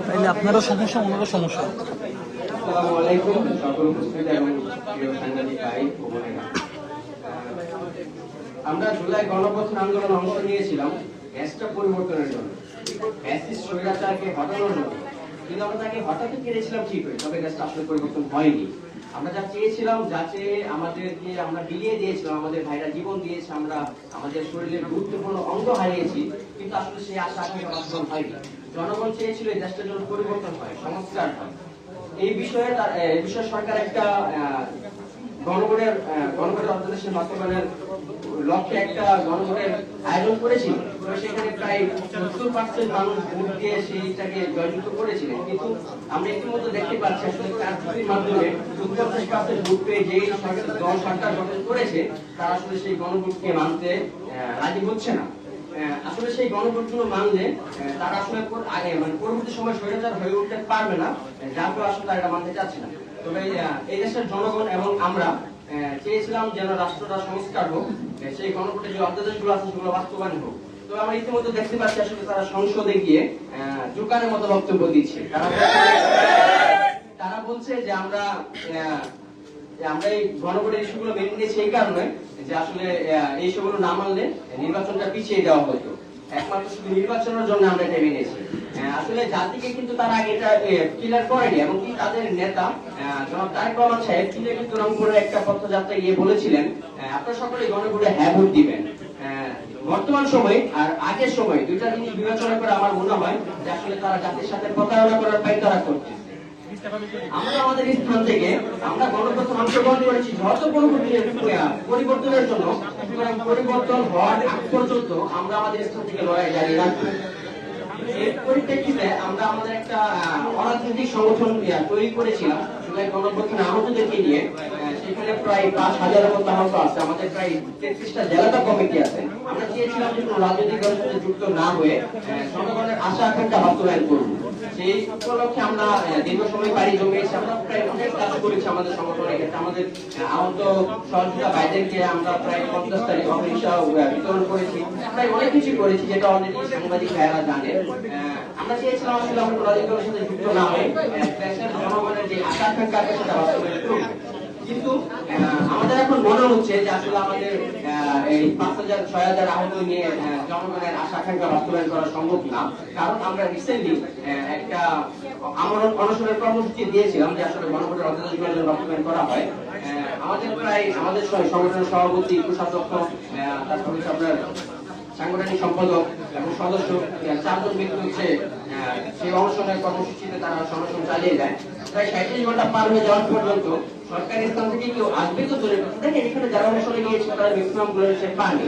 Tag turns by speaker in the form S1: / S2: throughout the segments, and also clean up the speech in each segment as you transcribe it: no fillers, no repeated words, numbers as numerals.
S1: তাইলে আপনারও সমস্যা, ওনারও সমস্যা।
S2: আসসালামু আলাইকুম সকল উপস্থিত এবং প্রিয় সাংবাদিক ভাই ও বোনেরা। আমরা জুলাই গণঅভ্যুত্থান আন্দোলনে অংশ নিয়েছিলাম দেশটা পরিবর্তনের জন্য, ফ্যাসিস্ট স্বৈরাচারকে হটানোর জন্য। কিন্তু আমরা তাকে হঠাৎ কেড়েছিলাম ঠিক হয়ে, তবে দেশটা আসলে পরিবর্তন হয়নি। আমরা যা চেয়েছিলাম, যা চেয়ে আমাদেরকে আমরা বিলিয়ে দিয়েছিলাম, আমাদের ভাইরা জীবন দিয়েছে, আমরা আমাদের শরীরের গুরুত্বপূর্ণ অঙ্গ হারিয়েছি, কিন্তু আসলে সেই আশা আকাঙ্ক্ষা বাস্তবায়ন হয়নি। জনগণ চেয়েছিল এই দেশটার জন্য পরিবর্তন হয়, সংস্কার হয়। এই বিষয়ে সরকার একটা গণভোটের অধ্যাদেশের বাস্তবায়নের লক্ষ্যে একটা গণভোটের আয়োজন করেছিল। সেখানে প্রায় 70% মানুষ ভোট দিয়ে সেইটাকে জয়যুক্ত করেছিলেন। কিন্তু আমরা ইতিমধ্যে দেখতে পাচ্ছি আসলে কারচুপির মাধ্যমে 70% ভোট পেয়ে যেই দল সরকার গঠন করেছে, তারা আসলে সেই গণভোটকে মানতে রাজি হচ্ছে না। আসলে সেই গণভোটগুলো মানলে তারা আসলে পরবর্তী সময় স্বৈরাচার হয়ে উঠতে পারবে না, যার ফলে আসলে তারা এটা মানতে চাচ্ছে না। তবে এই দেশের জনগণ এবং আমরা চেয়েছিলাম যেন রাষ্ট্রটা সংস্কার হোক, সেই গণভোটের যে অধ্যাদেশগুলো আছে সেগুলো বাস্তবায়ন হোক। তো আমরা ইতিমধ্যে দেখতে পাচ্ছি আসলে তারা সংসদে গিয়ে জোকানের মতো বক্তব্য দিচ্ছে। তারা বলছে যে আমরা এই গণভোটের ইস্যুগুলো মেনে নিয়েছি এই কারণে যে আসলে এই ইস্যুগুলো না মানলে নির্বাচনটা পিছিয়ে দেওয়া হতো, একমাত্র শুধু নির্বাচনের জন্য আমরা এটা মেনেছি। আসলে জাতিকে কিন্তু তারা আগে এটা ক্লিয়ার করেনি, এবং কি তাদের নেতা জনাব তারেক রহমান সাহেব কিন্তু রংপুরে একটা পথযাত্রা গিয়ে বলেছিলেন আপনারা সকলে গণভোটে হ্যাঁ ভোট দিবেন। বর্তমান সময় আর আগের সময় দুইটা জিনিস বিবেচনা করে আমার মনে হয় যে আসলে তারা জাতির সাথে প্রতারণা করার পায়তারা করছে। আমরা আমাদের স্থান থেকে আমরা গণতন্ত্র অংশগ্রহণ করেছি যত পরিবর্তনের জন্য, পরিবর্তন হওয়ার আগ পর্যন্ত আমরা আমাদের স্থান থেকে লড়াই জারি রাখবো। এর পরিপ্রেক্ষিতে আমরা আমাদের একটা অরাজনৈতিক সংগঠন তৈরি করেছিলাম জুলাই গণঅভ্যুত্থানে আহতদেরকে নিয়ে। সেখানে প্রায় 5,000-এর মতো আহত আছে, আমাদের প্রায় 33টা জেলাটা কমিটি আছে। আমরা চেয়েছিলাম যে কোনো রাজনৈতিক দলের সাথে যুক্ত না হয়ে জনগণের আশা আকাঙ্ক্ষা বাস্তবায়ন করবো। সেই উপলক্ষে আমরা দীর্ঘ সময় পাড়ি জমিয়েছি। আমরা প্রায় অনেক কাজ করেছি আমাদের সংগঠনের ক্ষেত্রে। আমাদের আহত সহযোগিতা ভাইদেরকে আমরা প্রায় 50টা রিক্সা বিতরণ করেছি, প্রায় অনেক কিছু করেছি যেটা অলরেডি সাংবাদিক ভাইয়েরা জানে। আমরা চেয়েছিলাম আসলে আমরা রাজনৈতিক দলের সাথে যুক্ত না হয়ে দেশের জনগণের যে আশা আকাঙ্ক্ষা সেটা বাস্তবায়ন করব। কিন্তু আমাদের এখন মনে হচ্ছে যে আসলে আমাদের এই 5,000-6,000 আহত নিয়ে জনগণের আশা আকাঙ্ক্ষা বাস্তবায়ন করা সম্ভব না। কারণ আমরা রিসেন্টলি একটা অনশনের কর্মসূচি দিয়েছিলাম যে আসলে গণভোটের অধ্যাদেশগুলো বাস্তবায়ন করা হয়। আমাদের সংগঠনের সভাপতি, কোষাধ্যক্ষ, তারপরে আপনার সাংগঠনিক সম্পাদক এবং সদস্য 4 জন ব্যক্তি হচ্ছে সেই অনশনের কর্মসূচিতে তারা অনশন চালিয়ে যায়। প্রায় 37 ঘন্টা পার হয়ে যাওয়ার পর্যন্ত সরকারি স্থান থেকে কেউ আসবে তো দূরে কথা, দেখেন এখানে যারা অনশনে গিয়েছে তারা ম্যাক্সিমাম গুলো হচ্ছে পানি।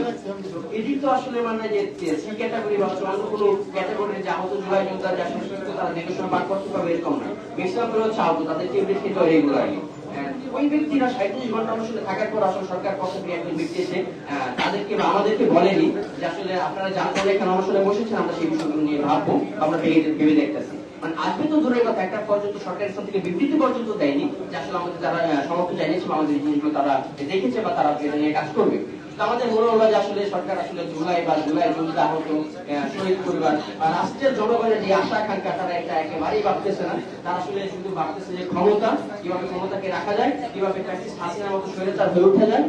S2: এটি তো আসলে মানে যে সি ক্যাটাগরি বা অন্য কোনো ক্যাটাগরির যে আহত জুলাই যোদ্ধা যা সুস্থ তারা দীর্ঘ সময় পার করতে পারবে এরকম না, ম্যাক্সিমাম গুলো হচ্ছে আহত, তাদের টেবিলে খেতে হয় রেগুলারলি। ওই ব্যক্তিরা 37 ঘন্টা অনশনে থাকার পর আসলে সরকার পক্ষ থেকে একজন ব্যক্তি এসে তাদেরকে বা আমাদেরকে বলেনি যে আসলে আপনারা যার ফলে এখানে অনশনে বসেছেন আমরা সেই বিষয়গুলো নিয়ে ভাববো, আমরা ভেবে দেখতেছি। মানে আসবে তো দূরের কথা, একটা পর্যন্ত সরকারের স্থান থেকে বিবৃতি পর্যন্ত দেয়নি যে আসলে আমাদের যারা সমর্থন জানিয়েছে আমাদের জিনিসগুলো তারা দেখেছে বা তারা এটা নিয়ে কাজ করবে। আমাদের মনে হলো যে আসলে সরকার আসলে জুলাই যোদ্ধা আহত শহীদ পরিবার বা রাষ্ট্রের জনগণের যে আশা আকাঙ্ক্ষা তারা এটা একেবারেই ভাবতেছে না। তারা আসলে শুধু ভাবতেছে যে ক্ষমতা, কিভাবে ক্ষমতাকে রাখা যায়, কিভাবে ফ্যাসিস্ট হাসিনার মতো স্বৈরাচার হয়ে ওঠা যায়,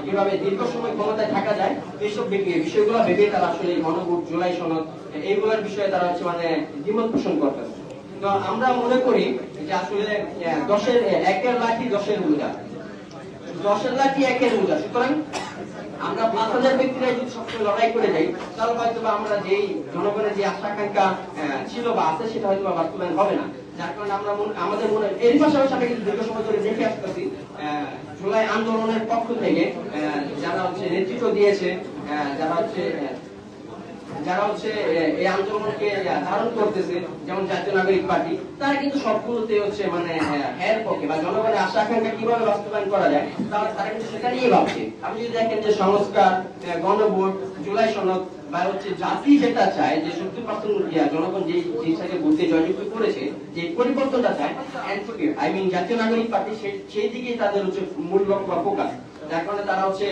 S2: কিভাবে দীর্ঘ সময় ক্ষমতায় থাকা যায়, এইসব বিষয়গুলো ভেবে তারা আসলে গণভোট, জুলাই সনদ এইগুলোর বিষয়ে তারা হচ্ছে মানে দ্বিমত পোষণ করতেছে। তো আমরা মনে করি যে আসলে 1-এর লাঠি 10-এর বোঝা, 10-এর লাঠি 1-এর বোঝা। সুতরাং আমরা 5,000 ব্যক্তিরা যদি সবসময় লড়াই করে যাই তাহলে হয়তো আমরা যেই জনগণের যে আশা আকাঙ্ক্ষা ছিল বা আছে সেটা হয়তো বাস্তবায়ন হবে না। যার কারণে আমরা আমাদের মনে এর পাশাপাশি আমরা কিন্তু দীর্ঘ সময় ধরে দেখে আসতেছি জুলাই আন্দোলনের পক্ষ থেকে যারা হচ্ছে নেতৃত্ব দিয়েছে, যারা হচ্ছে এই আন্দোলনকে ধারণ করতেছে, যেমন জাতীয় নাগরিক পার্টি, তারা কিন্তু সবগুলোতে হচ্ছে মানে এর পক্ষে বা জনগণের আশা আকাঙ্ক্ষা কিভাবে বাস্তবায়ন করা যায় তারা কিন্তু সেটা নিয়ে ভাবছে। আপনি যদি দেখেন যে সংস্কার, গণভোট, জুলাই সনদ বা হচ্ছে জাতি যেটা চায় যে 70% জনগণ যে জিনিসটাকে বলতে জয়যুক্ত করেছে, যে পরিবর্তনটা চায়, জাতীয় নাগরিক পার্টি সেই দিকেই তাদের হচ্ছে মূল লক্ষ্য বা ফোকাস। যার কারণে তারা হচ্ছে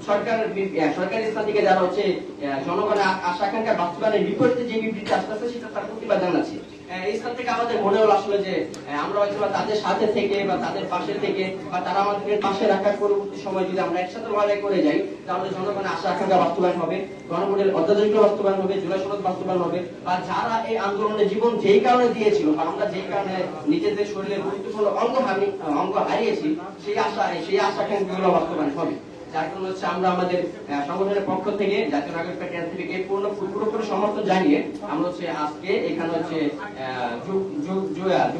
S2: সরকারি স্থান থেকে যারা হচ্ছে জনগণের আশা আকাঙ্ক্ষা বাস্তবায়নের বিপরীতে যে বিবৃতি আসতেছে সেটা তার প্রতিবাদ জানাচ্ছি। এই স্থান থেকে আমাদের মনে হলো আসলে যে আমরা হয়তো তাদের সাথে থেকে বা তাদের পাশে থেকে বা তারা আমাদেরকে পাশে রাখার পরবর্তী সময় যদি আমরা একসাথে লড়াই করে যাই তাহলে জনগণের আশা আকাঙ্ক্ষা বাস্তবায়ন হবে, গণভোটের অধ্যাদেশগুলো বাস্তবায়ন হবে, জুলাই সনদ বাস্তবায়ন হবে, বা যারা এই আন্দোলনে জীবন যেই কারণে দিয়েছিল বা আমরা যেই কারণে নিজেদের শরীরে গুরুত্বপূর্ণ অঙ্গ হারিয়েছি সেই আশা আকাঙ্ক্ষাগুলো বাস্তবায়ন হবে। যার কারণে হচ্ছে আমরা আমাদের সংগঠনের পক্ষ থেকে জাতীয় নাগরিক পার্টি এনসিপিকে পুরোপুরি সমর্থন জানিয়ে আমরা হচ্ছে আজকে এখানে হচ্ছে যোগ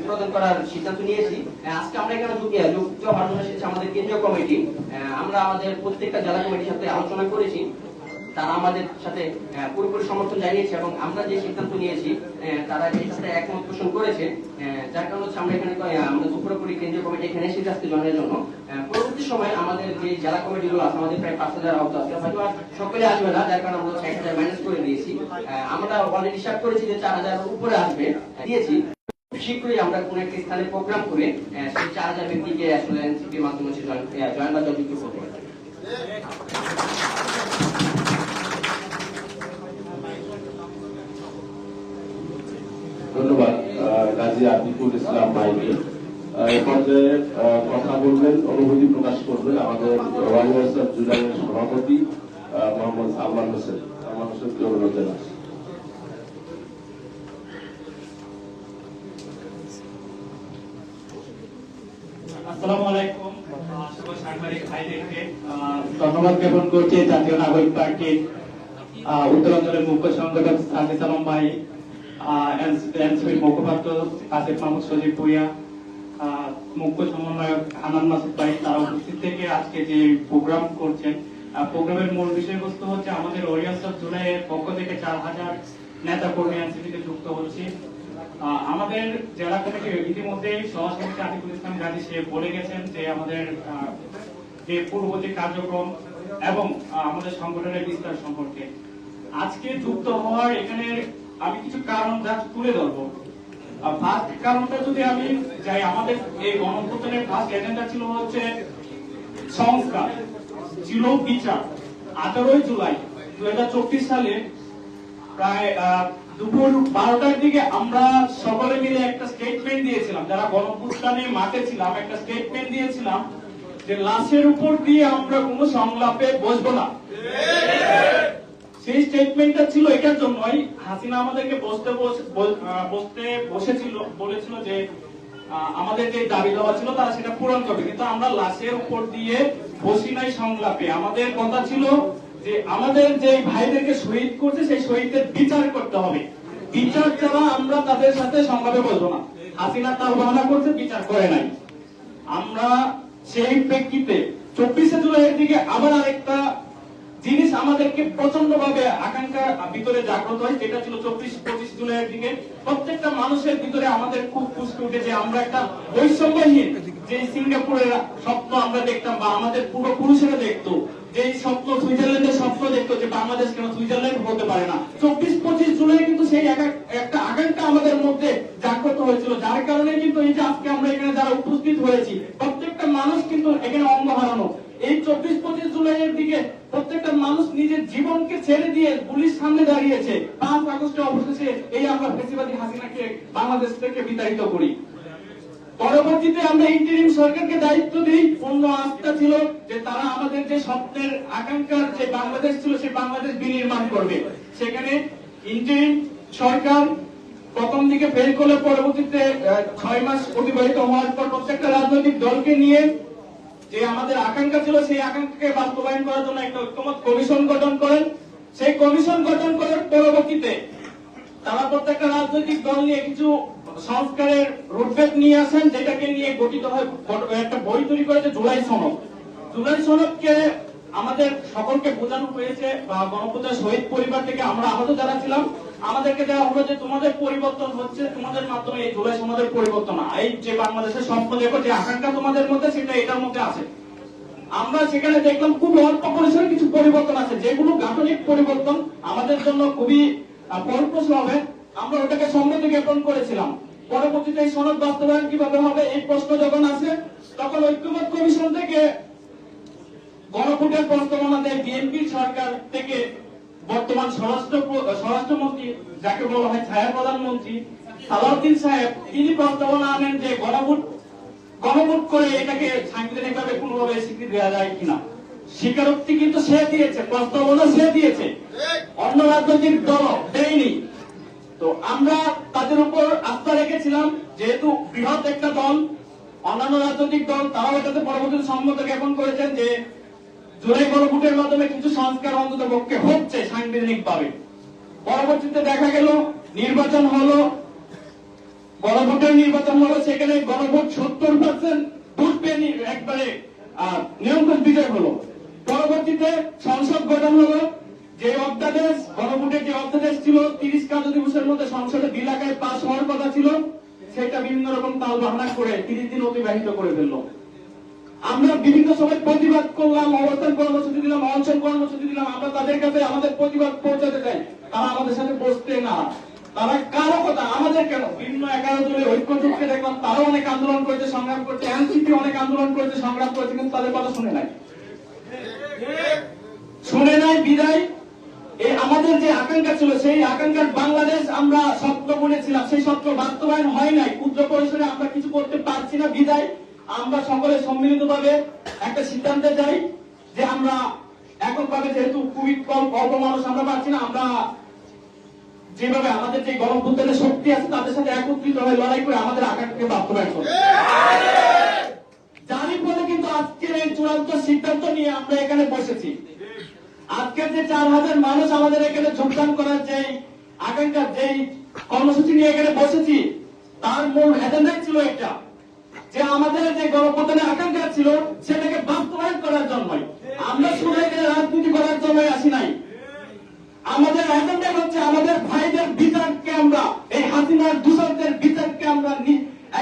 S2: প্রদান করার সিদ্ধান্ত নিয়েছি। আজকে আমরা এখানে যুক্ত হওয়ার জন্য এসেছে আমাদের কেন্দ্রীয় কমিটি। আমরা আমাদের প্রত্যেকটা জেলা কমিটির সাথে আলোচনা করেছি, তারা আমাদের সাথে পুরোপুরি সমর্থন জানিয়েছে এবং আমরা যে সিদ্ধান্ত নিয়েছি তারা এর সাথে একমত পোষণ করেছে। যার কারণে হচ্ছে আমরা এখানে আমরা পুরোপুরি কেন্দ্রীয় কমিটি এখানে এসেছি আজকে জনের জন্য। পরবর্তী সময় আমাদের যে জেলা কমিটিগুলো আছে আমাদের প্রায় 5,000 আহত আছে, হয়তো আর সকলে আসবে না, যার কারণে আমরা 1,000 মাইনাস করে দিয়েছি। আমরা অলরেডি হিসাব করেছি যে 4,000 উপরে আসবে দিয়েছি। শীঘ্রই আমরা কোন একটা স্থানে প্রোগ্রাম করে সেই 4,000 ব্যক্তিকে আসলে এনসিপির মাধ্যমে জয়েন বা যুক্ত করতে পারি।
S3: ধন্যবাদ গাজী আতিকুল ইসলাম ভাইকে। এই পর্যায়ে কথা বলবেন, অনুভূতি প্রকাশ করবেন আমাদের ওয়ারিয়ার্স অফ জুলাইয়ের সভাপতি মোহাম্মদ সালমান হোসেন। সালমান হোসেনকে অনুরোধ জানাচ্ছি।
S4: আসসালামু আলাইকুম সাংবাদিক ভাইদেরকে ধন্যবাদ জ্ঞাপন করছি জাতীয় নাগরিক পার্টির উত্তরাঞ্চলের মুখ্য সংগঠক সাজিদ আলম ভাই, এনসিপির মুখপাত্র আসিফ মাহমুদ সজীব ভুইয়া, মুখ্য সমন্বয়ক হানান মাসুদ ভাই, তারা উপস্থিত থেকে আজকে যে প্রোগ্রাম করছেন। প্রোগ্রামের মূল বিষয়বস্তু হচ্ছে আমাদের ওয়ারিয়ার্স অফ জুলাইয়ের পক্ষ থেকে 4,000 নেতা কর্মী এনসিপিতে যুক্ত হচ্ছে। আমাদের জেলা কমিটি ইতিমধ্যে সভাপতি আতিকুল ইসলাম গাজী সে বলে গেছেন যে আমাদের যে পূর্ববর্তী কার্যক্রম এবং আমাদের সংগঠনের বিস্তার সম্পর্কে আজকে যুক্ত হওয়ার এখানে আমি কিছু কারণ যা তুলে ধরবো। ফার্স্ট কারণটা যদি আমি যাই, আমাদের এই গণঅভ্যুত্থানের ফার্স্ট এজেন্ডা ছিল হচ্ছে সংস্কার, ছিল বিচার। 18 জুলাই 2024 সালে প্রায় দুপুর 12টার দিকে আমরা সকলে মিলে একটা স্টেটমেন্ট দিয়েছিলাম, যারা গণঅভ্যুত্থানে মাঠে ছিলাম, একটা স্টেটমেন্ট দিয়েছিলাম যে লাশের উপর দিয়ে আমরা কোনো সংলাপে বসবো না। সেই স্টেটমেন্টটা ছিল এটার জন্যই, হাসিনা আমাদেরকে বলেছিল যে আমাদের যে দাবি দেওয়া ছিল তারা সেটা পূরণ করবে, কিন্তু আমরা লাশের উপর দিয়ে বসি নাই সংলাপে। আমাদের কথা ছিল যে আমাদের যে ভাইদেরকে শহীদ করছে সেই শহীদদের বিচার করতে হবে, বিচার ছাড়া আমরা তাদের সাথে সংলাপে বসবো না। হাসিনা তার বাহানা করছে, বিচার করে নাই। আমরা সেই প্রেক্ষিতে 24 জুলাইয়ের দিকে আবার আরেকটা জিনিস আমাদেরকে প্রচন্ড ভাবে আকাঙ্ক্ষা ভিতরে জাগ্রত হয়, যেটা ছিল 24-25 জুলাইয়ের দিকে প্রত্যেকটা মানুষের ভিতরে আমাদের খুব ফুসকে উঠেছে। আমরা একটা বৈষম্যহীন যে সিঙ্গাপুরের স্বপ্ন আমরা দেখতাম বা আমাদের পূর্বপুরুষেরা দেখতো, যে স্বপ্ন সুইজারল্যান্ডের স্বপ্ন দেখতো যে বাংলাদেশ কেন সুইজারল্যান্ড হতে পারে না, 24-25 জুলাই কিন্তু সেই একটা আকাঙ্ক্ষা আমাদের মধ্যে জাগ্রত হয়েছিল। যার কারণে কিন্তু এই যে আজকে আমরা এখানে যারা উপস্থিত হয়েছি প্রত্যেকটা মানুষ কিন্তু এখানে অঙ্গ হারানো। এই 24-25 জুলাইয়ের দিকে প্রত্যেকটা মানুষ নিজের জীবনকে ছেড়ে দিয়ে পুলিশ সামনে দাঁড়িয়েছে। 5 আগস্টে অবশেষে এই আমরা ফ্যাসিবাদী হাসিনাকে বাংলাদেশ থেকে বিতাড়িত করি। পরবর্তীতে আমরা ইন্টারিম সরকারকে দায়িত্ব দিই, পূর্ণ আস্থা ছিল যে তারা আমাদের যে স্বপ্নের আকাঙ্ক্ষার যে বাংলাদেশ ছিল সেই বাংলাদেশ বিনির্মাণ করবে। সেখানে ইন্টারিম সরকার প্রথম দিকে ফেল করলে পরবর্তীতে 6 মাস অতিবাহিত হওয়ার পর প্রত্যেকটা রাজনৈতিক দলকে নিয়ে যে আমাদের আকাঙ্ক্ষা ছিল সেই আকাঙ্ক্ষাকে বাস্তবায়ন করার জন্য একটা ঐক্যমত কমিশন গঠন করেন। সেই কমিশন গঠন করার পরবর্তীতে তারা প্রত্যেকটা রাজনৈতিক দল নিয়ে কিছু সংস্কারের রুটম্যাপ নিয়ে আসেন, যেটাকে নিয়ে গঠিত হয় একটা বই তৈরি করেছে জুলাই সনদ। জুলাই সনদকে আমাদের সকলকে বোঝানো হয়েছে বা গণঅভ্যুত্থানের শহীদ পরিবার থেকে আমরা আহত যারা ছিলাম আমাদেরকে দেওয়া হলো যে তোমাদের পরিবর্তন হচ্ছে, তোমাদের মাধ্যমে এই জুলাই সনদের পরিবর্তন, এই যে বাংলাদেশের স্বপ্ন দেখো যে আকাঙ্ক্ষা তোমাদের মধ্যে সেটা এটার মধ্যে আছে। আমরা সেখানে দেখলাম খুব অল্প পরিসরে কিছু পরিবর্তন আছে, যেগুলো গাঠনিক পরিবর্তন আমাদের জন্য খুবই ফলপ্রসূ হবে। আমরা ওটাকে সম্মতি জ্ঞাপন করেছিলাম। পরবর্তীতে এই সনদ বাস্তবায়ন কিভাবে হবে এই প্রশ্ন যখন আসে তখন ঐক্যমত কমিশন থেকে গণভোটের প্রস্তাবনা দেয় বিএনপি সরকার থেকে বর্তমান স্বরাষ্ট্রমন্ত্রী যাকে বলা হয় ছায়া প্রধানমন্ত্রী সালাউদ্দিন সাহেব, তিনি প্রস্তাবনা আনেন যে গণভোট করে এটাকে সাংবিধানিকভাবে কোনোভাবে স্বীকৃতি দেওয়া যায় কিনা। স্বীকারোক্তি কিন্তু সে দিয়েছে, প্রস্তাবনা সে দিয়েছে, অন্য রাজনৈতিক দল দেয়নি। তো আমরা তাদের উপর আস্থা রেখেছিলাম, যেহেতু বৃহৎ একটা দল, অন্যান্য রাজনৈতিক দল তারাও এটাতে পরবর্তীতে সম্মত জ্ঞাপন করেছেন যে জুলাই গণভোটের মাধ্যমে কিছু সংস্কার অন্তত পক্ষে হচ্ছে সাংবিধানিক ভাবে। পরবর্তীতে দেখা গেল নির্বাচন হলো, গণভোটের নির্বাচন হলো, সেখানে গণভোট 70% ভোট পেয়ে একবারে নিরঙ্কুশ বিজয় হলো। পরবর্তীতে সংসদ গঠন হলো, যে অধ্যাদেশ গণভোটের যে অধ্যাদেশ ছিল 30 কার্যদিবসের মধ্যে সংসদে বিল আকারে পাস হওয়ার কথা ছিল, সেটা বিভিন্ন রকম তাল বাহানা করে 30 দিন অতিবাহিত করে ফেললো। আমরা বিভিন্ন সময় প্রতিবাদ করলাম, অবস্থান কর্মসূচি দিলাম, অনশন কর্মসূচি দিলাম, আমরা তাদের কাছে আমাদের প্রতিবাদ পৌঁছাতে চাই, তারা আমাদের সাথে বসতে না। তারা কারো কথা, আমাদের কেন, বিভিন্ন 11 দলের ঐক্যজোটকে দেখলাম তারাও অনেক আন্দোলন করেছে, সংগ্রাম করেছে, এনসিপি অনেক আন্দোলন করেছে, সংগ্রাম করেছে, কিন্তু তাদের কথা শুনে নাই বিদায় এই আমাদের যে আকাঙ্ক্ষা ছিল, সেই আকাঙ্ক্ষার বাংলাদেশ আমরা স্বপ্ন বুনেছিলাম, সেই স্বপ্ন বাস্তবায়ন হয় নাই। ক্ষুদ্র পরিসরে আমরা কিছু করতে পারছি না বিদায় আমরা সকলে সম্মিলিতভাবে একটা সিদ্ধান্তে যাই যে আমরা এককভাবে, যেহেতু খুবই কম অল্প মানুষ আমরা পাচ্ছি না, আমরা যেভাবে আমাদের যে গণভোটের শক্তি আছে তাদের সাথে একত্রিত হয়ে লড়াই করে আমাদের আকাঙ্ক্ষাকে বাস্তবায়ন করব। যারই ফলে কিন্তু আজকের এই চূড়ান্ত সিদ্ধান্ত নিয়ে আমরা এখানে বসেছি। আজকের যে 4000 মানুষ আমাদের এখানে যোগদান করার যে আকাঙ্ক্ষা, যে কর্মসূচি নিয়ে এখানে বসেছি, তার মূল এজেন্ডাই ছিল এটা, যে আমাদের যে গণভোটের আকাঙ্ক্ষা ছিল সেটাকে বাস্তবায়ন করার জন্যই। আমরা শুধু এখানে রাজনীতি করার জন্য আসি নাই, আমাদের এজেন্ডা হচ্ছে আমাদের ভাইদের বিচারকে, আমরা এই হাসিনার দূষণদের বিচারকে আমরা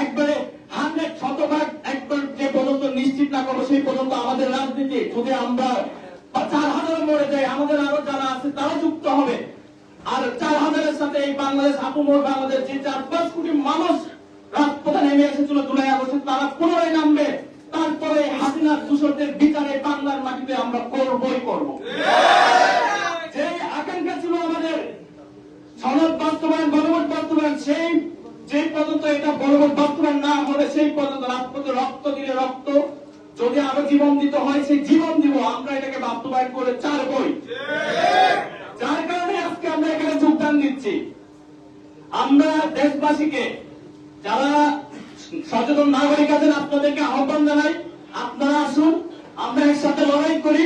S4: একবারে 100% একবার যে পর্যন্ত নিশ্চিত না করবো সেই পর্যন্ত আমাদের রাজনীতি, যদি আমরা 4000 মরে যাই, আমাদের আরো যারা আছে তারা যুক্ত হবে। আর 4000-এর সাথে এই বাংলাদেশ আপমর বাংলাদেশ যে 4-5 কোটি মানুষ রাজপথে নেমে এসেছিল জুলাই আগস্টে, তারা পুনরায় নামবে। তারপরে হাসিনার দূষণদের বিচারে বাংলার মাটিতে আমরা করবই করব। যে আকাঙ্ক্ষা ছিল আমাদের সনদ বাস্তবায়ন, গণভোট বাস্তবায়ন, সেই যে পর্যন্ত এটা গণভোট বাস্তবায়ন না হবে সেই পর্যন্ত রাজপথে রক্ত দিলে রক্ত, যদি আরো জীবন দিতে হয় সেই জীবন দিব, আমরা এটাকে বাস্তবায়ন করে ছাড়বই। যার কারণে আজকে আমরা এখানে যোগদান দিচ্ছি। আমরা দেশবাসীকে, যারা সচেতন নাগরিক আছেন, আপনাদেরকে আহ্বান জানাই, আপনারা আসুন, আমরা একসাথে লড়াই করি,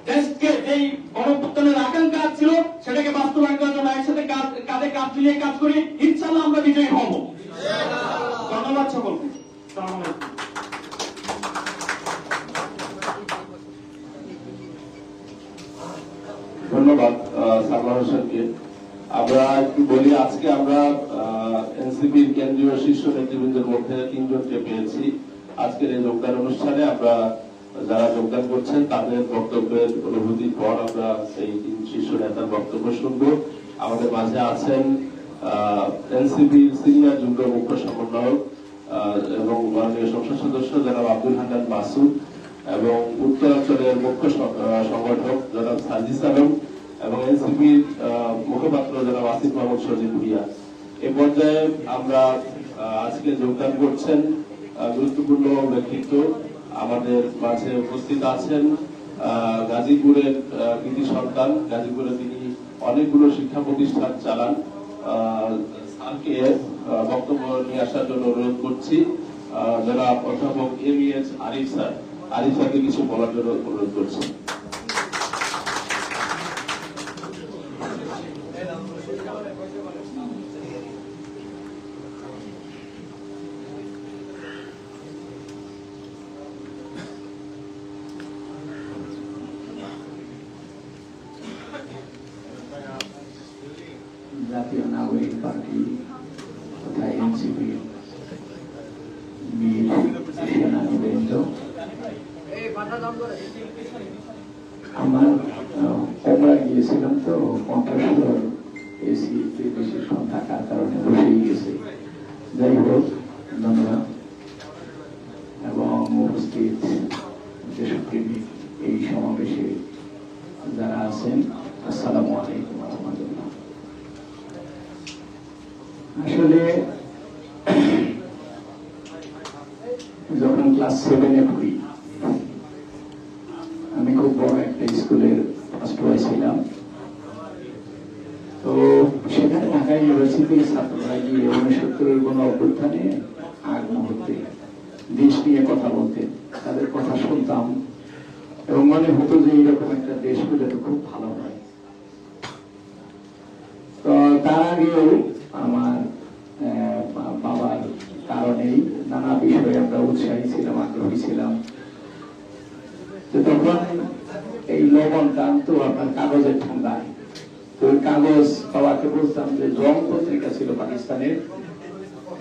S4: দেশকে যেই গণভোটের আকাঙ্ক্ষা ছিল সেটাকে বাস্তবায়ন করার জন্য একসাথে কাঁধে কাঁধ মিলিয়ে কাজ করি, ইনশাআল্লাহ আমরা বিজয়ী হব। ধন্যবাদ সকলকে।
S3: ধন্যবাদ সালমান হোসেনকে। আমরা একটু বলি, আজকে আমরা এনসিপির কেন্দ্রীয় শীর্ষ নেতৃবৃন্দের মধ্যে 3 জনকে পেয়েছি আজকের এই যোগদান অনুষ্ঠানে। আমরা যারা যোগদান করছেন তাদের বক্তব্যের অনুভূতির পর আমরা এই 3 শীর্ষ নেতার বক্তব্য শুনবো। আমাদের মাঝে আছেন এনসিপির সিনিয়র যুগ্ম মুখ্য সমন্বয়ক এবং মাননীয় সংসদ সদস্য জনাব আব্দুল হান্নান মাসুদ, এবং উত্তরাঞ্চলের মুখ্য সংগঠক জনাব সাজিদ আলম, এবং এনসিপির মুখপাত্র জনাব আসিফ মাহমুদ সজিব ভুইয়া। এই পর্যায়ে আমরা আজকে যোগদান করছেন গুরুত্বপূর্ণ ব্যক্তিত্ব। আমাদের মাঝে উপস্থিত আছেন গাজীপুরের কৃতি সন্তান, গাজীপুরে তিনি অনেকগুলো শিক্ষা প্রতিষ্ঠান চালান। স্যারকে বক্তব্য নিয়ে আসার জন্য অনুরোধ করছি। জনাব অধ্যাপক এমইএস আরিফ স্যার, আরিফ স্যারকে কিছু বলার জন্য অনুরোধ করছি।
S5: জাতীয় নাগরিক পার্টি তথা এনসিপি বীর সেনানীবৃন্দ, আমার ওমরা গিয়েছিলাম তো কণ্ঠস্বর এসিতে বেশিক্ষণ থাকার কারণে বসেই গেছে। যাই হোক, ধন্যবাদ। এবং উপস্থিত দেশপ্রেমিক এই সমাবেশ আসলে যখন ক্লাস 7-এ পড়ি, আমি খুব বড় একটা স্কুলের ফার্স্ট বয় ছিলাম। তো সেখানে ঢাকা ইউনিভার্সিটির ছাত্ররা গিয়ে 69-এর গণ অভ্যুত্থানে আগ মুহূর্তে দেশ নিয়ে কথা বলতেন, তাদের কথা শুনতাম এবং মনে হতো যে এইরকম একটা দেশ হলে তো খুব ভালো হয়। তো তার আগেও আমার বাবার কারণেই নানা বিষয়ে আমরা উৎসাহী ছিলাম, আগ্রহী ছিলাম। তো তখন এই লবণ টানতো আপনার কাগজের ঠান্ডায়। তো ওই কাগজ বাবাকে বলতাম যে জং পত্রিকা ছিল পাকিস্তানের,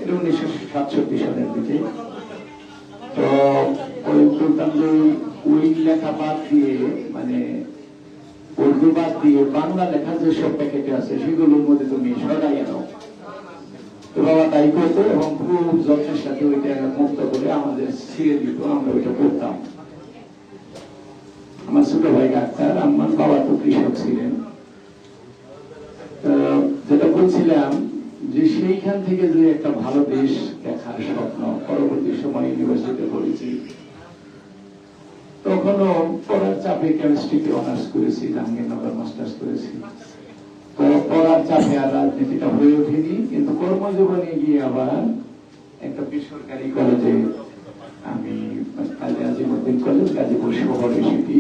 S5: এটা 1967 সালের দিকে। তো ওই বলতাম যে ওই লেখা বাদ দিয়ে, মানে উর্দু বাদ দিয়ে বাংলা লেখা যেসব প্যাকেটে আছে সেগুলোর মধ্যে তুমি সরাই আনো। তো বাবা তাই করতো এবং খুব যত্নের সাথে ওইটা মুক্ত করে আমাদের ছিঁড়ে দিত, আমরা ওইটা পড়তাম। আমার ছোট ভাই ডাক্তার, আমার বাবা তো কৃষক ছিলেন। যেটা বলছিলাম যে সেইখান থেকে যে একটা ভালো দেশ দেখার স্বপ্ন, পরবর্তী সময় ইউনিভার্সিটিতে পড়েছি, তখনও পড়ার চাপে কেমিস্ট্রিতে অনার্স করেছি, জাহাঙ্গীরনগর মাস্টার্স করেছি। তো পড়ার চাপে আর রাজনীতিটা হয়ে ওঠেনি, কিন্তু কর্মজীবনে গিয়ে আবার একটা বেসরকারি কলেজে, আমি কাজী আজিমউদ্দিন কলেজ, গাজীপুর শহরে সিটি,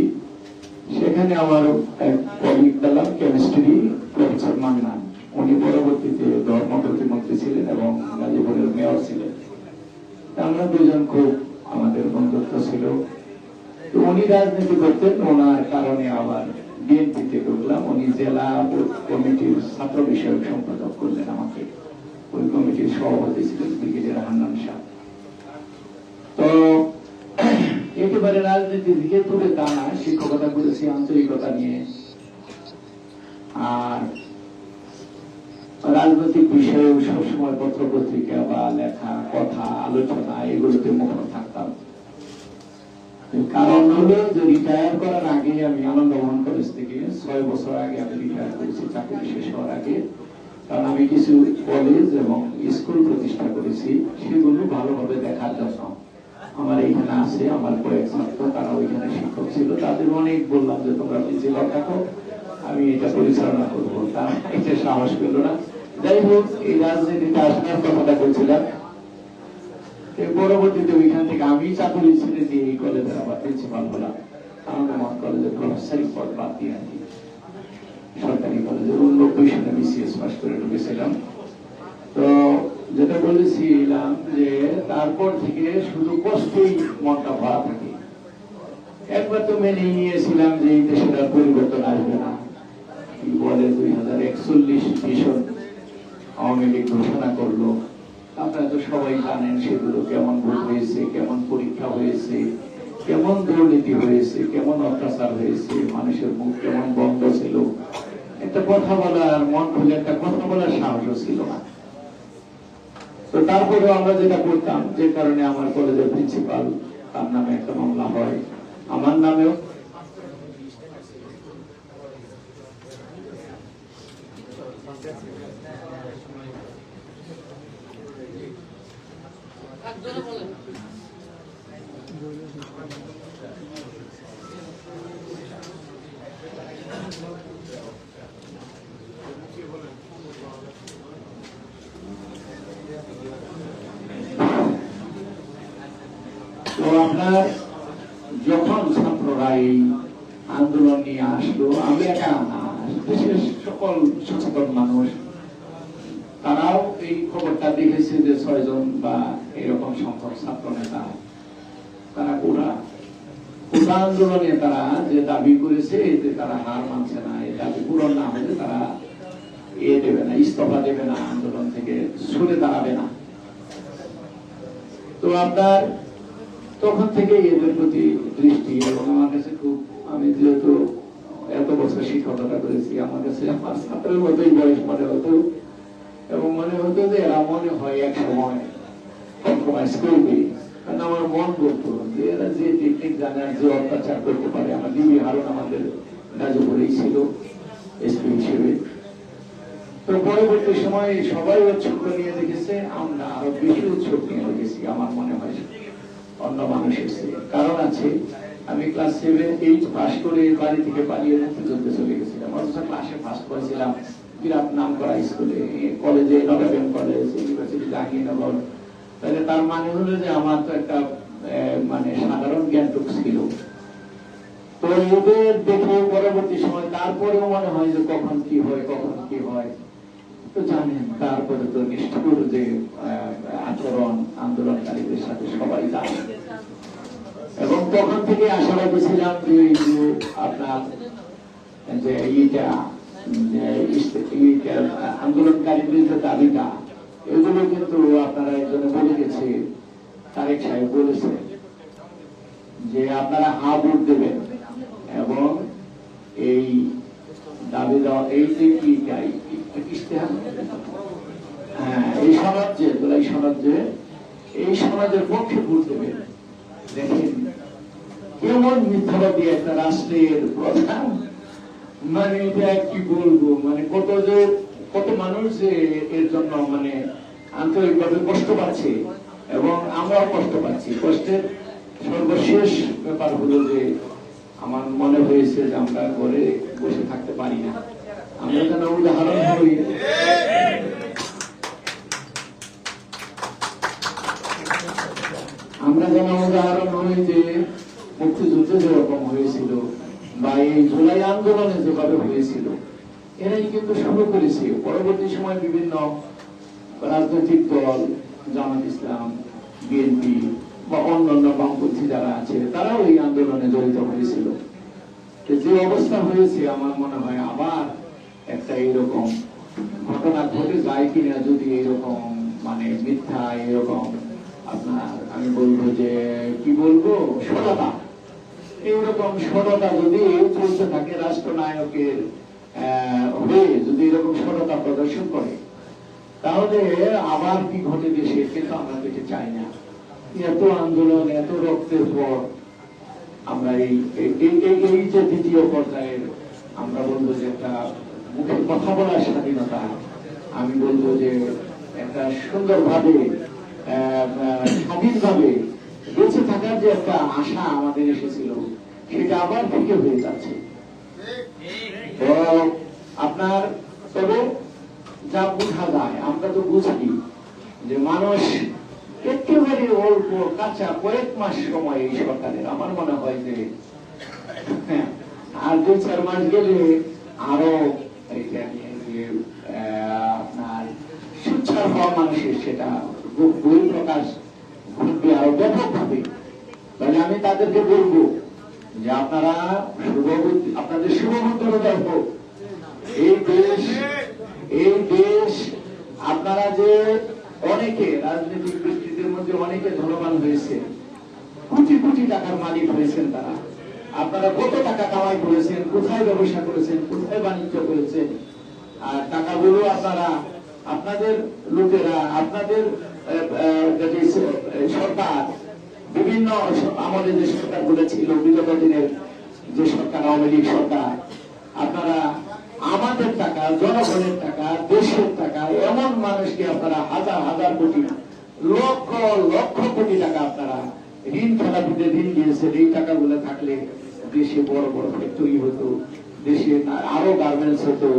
S5: সেখানে আমার এক কলিগ পেলাম কেমিস্ট্রি, প্রফেসর মান্নান। উনি পরবর্তীতে ধর্ম প্রতিমন্ত্রী ছিলেন এবং গাজীপুরের মেয়র ছিলেন। আমরা দুজন খুব আমাদের বন্ধুত্ব ছিল। তো উনি রাজনীতি করতেন, ওনার কারণে আবার বিএনপিতে ঢুকলাম। উনি জেলা কমিটির ছাত্র বিষয়ক সম্পাদক করলেন আমাকে। ওই কমিটির সভাপতি ছিলেন ব্রিগেডিয়ার হান্নান শাহ। তো একেবারে রাজনীতি দিকে তুলে তা না, শিক্ষকতা করেছি আন্তরিকতা নিয়ে। আর রাজনৈতিক বিষয়েও সবসময় পত্র পত্রিকা বা লেখা, কথা, আলোচনা এগুলোতে মুখর থাকতাম। কারণ হলো যে রিটায়ার করার আগে আমি আনন্দমোহন কলেজ থেকে 6 বছর আগে আমি রিটায়ার করেছি, চাকরি শেষ হওয়ার আগে। কারণ আমি কিছু কলেজ এবং স্কুল প্রতিষ্ঠা করেছি, সেগুলো ভালোভাবে দেখার জন্য। আমার এখানে আছে আমার কয়েক ছাত্র, তারা ওইখানে শিক্ষক ছিল, তাদের অনেক বললাম যে তোমরা প্রিন্সিপাল থাকো, আমি এটা পরিচালনা করবো। তারা এটা সাহস পেল না। যাই হোক, এই রাজনীতিতে আসার কথাটা বলছিলাম। পরবর্তীতে ওইখান থেকে আমি চাকরি ছেড়ে দিয়ে এই কলেজের আবার প্রিন্সিপাল হলাম। আনন্দমোহন কলেজের প্রফেসরি পদ বাদ দিয়ে আর কি সরকারি কলেজে 90 সালে বিসিএস পাস করে ঢুকেছিলাম। তো যেটা বলেছিলাম যে তারপর থেকে শুধু কষ্টেই মনটা ভরা থাকে। একবার তো মেনে নিয়েছিলাম যে এই দেশের আর পরিবর্তন আসবে না, কি বলে 2041 ভীষণ আওয়ামী লীগ ঘোষণা করলো। আপনারা তো সবাই জানেন সেগুলো কেমন ভোট হয়েছে, কেমন পরীক্ষা হয়েছে, কেমন দুর্নীতি হয়েছে, কেমন অত্যাচার হয়েছে, মানুষের মুখ কেমন বন্ধ ছিল। একটা কথা বলার, মন খুলে একটা কথা বলার সাহসও ছিল না। তো তারপরে আমরা যেটা করতাম, যে কারণে আমার কলেজের প্রিন্সিপাল, তার নামে একটা মামলা হয়, আমার নামেও। তো আপনার যখন ছাত্ররা এই আন্দোলন নিয়ে আসলো, আমি একা না, দেশের সকল সচেতন মানুষ তারাও এই খবরটা দেখেছে যে 6 জন বা এরকম সংখ্যক ছাত্র নেতা, তারা পুরা আন্দোলনে তারা যে দাবি করেছে এতে তারা হার মানছে না। এই দাবি পূরণ না হলে তারা দেবে না, ইস্তফা দেবে না, আন্দোলন থেকে সরে দাঁড়াবে না। তো আপনার তখন থেকে এদের প্রতি দৃষ্টি, এবং আমার কাছে খুব, আমি যেহেতু এত বছর শিক্ষকতা করেছি, আমার কাছে আমার ছাত্রের মতোই বয়স মনে হতো, এবং মনে হতো যে এরা মনে হয় এক সময় কম্প্রোমাইজ করবে। কারণ আমার মন বলতো যে এরা যে টেকনিক জানে, যে অত্যাচার করতে পারে। আমার দিদি হারুন আমাদের গাজীপুরেই ছিল এসপি হিসেবে। তো পরবর্তী সময়ে সবাই উৎসব নিয়ে দেখেছে, আমরা আরো বেশি উৎসব নিয়ে দেখেছি আমার মনে হয় অন্য মানুষের চেয়ে। কারণ আছে, আমি ক্লাস 7-8 পাস করে বাড়ি থেকে পালিয়ে মুক্তিযুদ্ধে চলে গেছিলাম, অথচ ক্লাসে ফার্স্ট করেছিলাম বিরাট নাম করা স্কুলে, কলেজে নগর কলেজ, ইউনিভার্সিটি জাহাঙ্গীরনগর। তাহলে তার মানে হলো যে আমার তো একটা মানে সাধারণ জ্ঞানটুক ছিল। তো এদের দেখে পরবর্তী সময় তারপরেও মনে হয় যে কখন কি হয়, কখন কি হয়। তো জানেন তারপরে তো নিষ্ঠুর যে আচরণ আন্দোলনকারীদের সাথে সবাই জানে, এবং তখন থেকে আশাবাদী ছিলাম যে আপনার যে আন্দোলনকারীদের যে দাবিটা, এগুলো কিন্তু আপনারা একজনে বলে গেছে, তারেক সাহেব বলেছে যে আপনারা হা ভোট দেবেন এবং এই দাবি দেওয়া এই যে কি ইশতেহার, এই সমাজ যে এই সমাজ যে এই সমাজের পক্ষে ভোট দেবেন। দেখেন কেমন মিথ্যাবাদী একটা রাষ্ট্রের প্রধান, মানে এটা কি বলবো, মানে কত মানুষ যে এর জন্য মানে আন্তরিকভাবে কষ্ট পাচ্ছে, এবং আমরাও কষ্ট পাচ্ছি। কষ্টের সর্বশেষ ব্যাপার হলো যে আমার মনে হয়েছে যে আমরা ঘরে বসে থাকতে পারি না। আমরা যেন উদাহরণ হই, আমরা যেন উদাহরণ হই যে মুক্তিযুদ্ধে যেরকম হয়েছিল বা এই জুলাই আন্দোলনে যেভাবে হয়েছিল, এরাই কিন্তু শুরু করেছে। পরবর্তী সময় বিভিন্ন রাজনৈতিক দল, জামাত ইসলাম, বিএনপি বা অন্যান্য বামপন্থী যারা আছে, তারাও এই আন্দোলনে জড়িত হয়েছিল। যে অবস্থা হয়েছে, আমার মনে হয় আবার একটা এরকম ঘটনা ঘটে যায় কিনা, যদি এরকম মানে মিথ্যা এরকম আপনার আমি বলবো যে কি বলবো সরলতা, এইরকম সরলতা যদি চলতে থাকে রাষ্ট্রনায়কের হয়ে, যদি এরকম সরলতা প্রদর্শন করে, তাহলে আবার কি ঘটে দেশে, কিন্তু আমরা যেতে চাই না। এত আন্দোলন, এত রক্তের পর আমরা এই যে দ্বিতীয় পর্যায়ের আমরা বলবো যে একটা মুখের কথা বলার স্বাধীনতা, আমি বলবো যে একটা সুন্দরভাবে স্বাধীনভাবে বেঁচে থাকার যে একটা আশা আমাদের এসেছিল, সেটা আবার ফিকে হয়ে যাচ্ছে। তো আপনার তবে যা বোঝা যায়, আমরা তো বুঝি যে মানুষ একেবারে অল্প কাঁচা কয়েক মাস সময় এই সরকারের, আমার মনে হয় যে আর 2-4 মাস গেলে আরো আপনার সুচ্ছার হওয়া মানুষের সেটা বই প্রকাশ ঘটবে আরো ব্যাপকভাবে। তাহলে আমি তাদেরকে বলবো যে আপনারা আপনাদের শুভবুদ্ধির হোক। এই দেশ আপনারা যে অনেকে রাজনৈতিক ব্যক্তিদের মধ্যে অনেকে ধনবান হয়েছে, কোটি কোটি টাকার মালিক হয়েছেন তারা। আপনারা কত টাকা কামাই করেছেন, কোথায় ব্যবসা করেছেন, কোথায় বাণিজ্য করেছেন, আর টাকাগুলো আপনারা আপনাদের লোকেরা, আপনাদের সরকার, বিভিন্ন আমাদের যে সরকারগুলো ছিল বিগত দিনের যে সরকার, আওয়ামী লীগ সরকার, আপনারা আমাদের টাকা, জনগণের টাকা, দেশের টাকা, এমন মানুষকে আপনারা হাজার হাজার কোটি, লক্ষ লক্ষ কোটি টাকা আপনারা ঋণ খেলাপিতে ঋণ দিয়েছেন। এই টাকাগুলো থাকলে দেশে বড় বড় ফ্যাক্টরি হতো, দেশে আরো গার্মেন্টস হতো,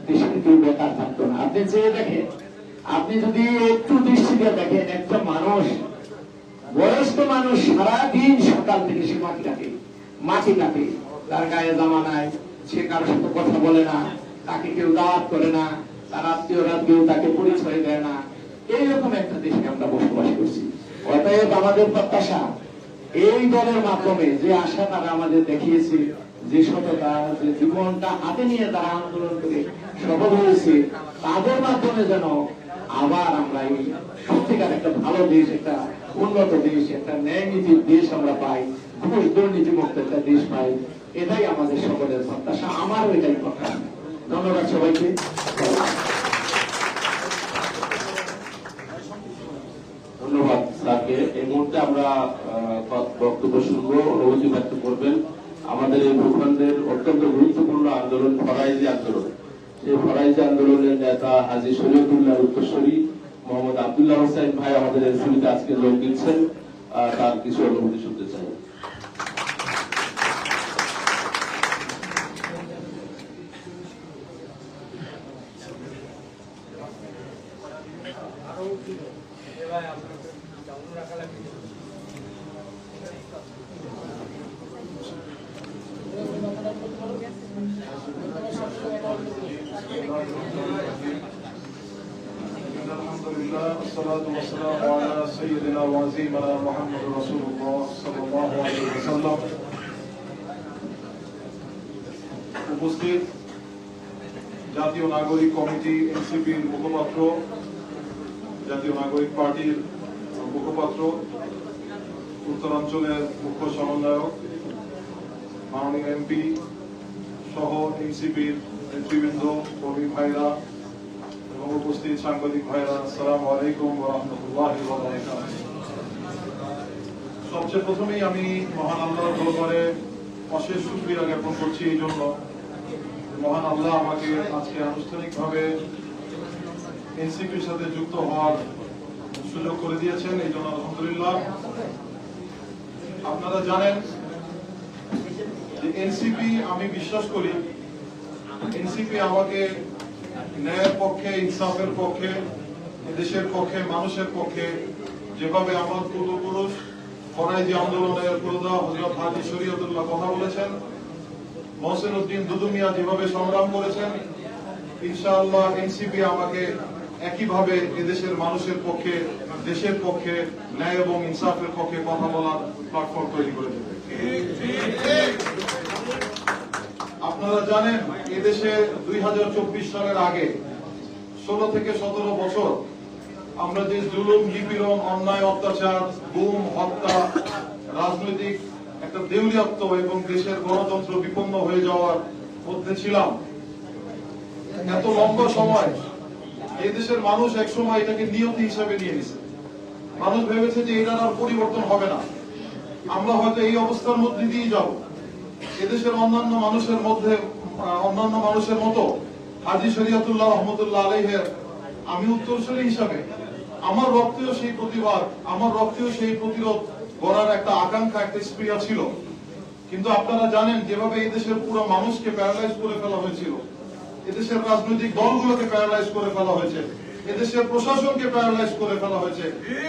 S5: দেশে কেউ বেকার থাকতো না। আপনি চেয়ে দেখেন, আপনি যদি একটু দৃষ্টিতে দেখেন, একটা মানুষ, বয়স্ক মানুষ সারাদিন সকাল থেকে সে মাটি কাটে, তার গায়ে জামা নাই, সে কারোর সাথে কথা বলে না, তাকে কেউ দাওয়াত করে না, তার আত্মীয়রা কেউ তাকে পরিচয় দেয় না। এইরকম একটা দেশে আমরা বসবাস করছি। অতএব আমাদের প্রত্যাশা, এই দলের মাধ্যমে যে আশা তারা আমাদের দেখিয়েছে, যে সততা, যে জীবনটা হাতে নিয়ে তারা আন্দোলন করে সফল হয়েছে, তাদের মাধ্যমে যেন আবার আমরা এই সত্যিকার একটা ভালো দেশ, একটা উন্নত দেশ, একটা ন্যায় নীতির দেশ আমরা পাই, ঘুষ দুর্নীতি মুক্ত একটা দেশ পাই। এটাই আমাদের সকলের প্রত্যাশা, আমারও এটাই প্রত্যাশা। ধন্যবাদ সবাইকে।
S3: ধন্যবাদ স্যারকে। এই মুহূর্তে আমরা বক্তব্য শুনবো, অনুভূতি ব্যক্ত করবেন আমাদের এই ভূখণ্ডের অত্যন্ত গুরুত্বপূর্ণ আন্দোলন ফরাইজি আন্দোলন। সেই ফরাইজি আন্দোলনের নেতা হাজী শরীয়তুল্লাহ উত্তরসূরি মোহাম্মদ আব্দুল্লাহ হোসেন ভাই আমাদের এনসিপিতে আজকে যোগ দিচ্ছেন, তার কিছু অনুভূতি শুনতে চাই।
S6: আলহামদুলিল্লাহ, আসসালাতু ওয়াসসালামু আলা সাইয়্যিদিনা ওয়া আযীমিনা মুহাম্মাদুর রাসূলুল্লাহ সাল্লাল্লাহু আলাইহি ওয়াসাল্লাম। উপস্থিত জাতীয় নাগরিক কমিটি এনসিপির মুখপাত্র, জাতীয় নাগরিক পার্টির মুখপাত্র, উত্তরাঞ্চলের মুখ্য সমন্বয়ক, মাননীয় এমপি সহ এনসিপির নেতৃবৃন্দ, কর্মী ভাইরা এবং উপস্থিত সাংবাদিক ভাইরা, আসসালামু আলাইকুম ওয়া রাহমাতুল্লাহি ওয়া বারাকাতুহু। সবচেয়ে প্রথমেই আমি মহান আল্লাহর দরবারে অশেষ শুকরিয়া জ্ঞাপন করছি এই জন্য মহান আল্লাহ আমাকে আজকে আনুষ্ঠানিকভাবে এনসিপির সাথে যুক্ত হওয়ার সুযোগ করে দিয়েছেন, এই জন্য আলহামদুলিল্লাহ। আপনারা জানেন যে এনসিপি, আমি বিশ্বাস করি এনসিপি আমাকে ন্যায়ের পক্ষে, ইনসাফের পক্ষে, দেশের পক্ষে, মানুষের পক্ষে যেভাবে আমার পূর্বপুরুষ ফরাইজি আন্দোলনের প্রদা হযরত হাজী শরীয়তুল্লাহ কথা বলেছেন, মহসিন উদ্দিন দুদু মিয়া যেভাবে সংগ্রাম করেছেন, ইনশাআল্লাহ এনসিপি আমাকে একইভাবে এদেশের মানুষের পক্ষে, দেশের পক্ষে, ন্যায় এবং ইনসাফের পক্ষে কথা বলার প্ল্যাটফর্ম তৈরি করে দেবে। আপনারা জানেন এদেশে 2024 সালের আগে 16 থেকে 17 বছর আমরা যে জুলুম, নিপীড়ন, অন্যায়, অত্যাচার, গুম, হত্যা, রাজনৈতিক একটা দেউলিয়াত্ব এবং দেশের গণতন্ত্র বিপন্ন হয়ে যাওয়ার মধ্যে ছিলাম, এত লম্বা সময় এই দেশের মানুষ এক সময় এটাকে নিয়তি হিসাবে নিয়ে নিছে। মানুষ ভেবেছে যে এটার আর পরিবর্তন হবে না, আমরা হয়তো এই অবস্থার মধ্যে দিয়ে যাব। এদেশের অন্যান্য মানুষের মতো হাজী শরীয়তুল্লাহ রহমতুল্লাহ আলাইহের আমি উত্তরসূরি হিসাবে আমার রক্তেও সেই প্রতিবাদ, আমার রক্তেও সেই প্রতিরোধ করার একটা আকাঙ্ক্ষা, একটা স্পৃহা ছিল। কিন্তু আপনারা জানেন যেভাবে এই দেশের পুরো মানুষকে প্যারালাইজ করে ফেলা হয়েছিল, এদেশের রাজনৈতিক দলগুলোকে প্যারালাইজ করে ফেলা হয়েছে, এদেশের প্রশাসনকে প্যারালাইজ করে ফেলা হয়েছে,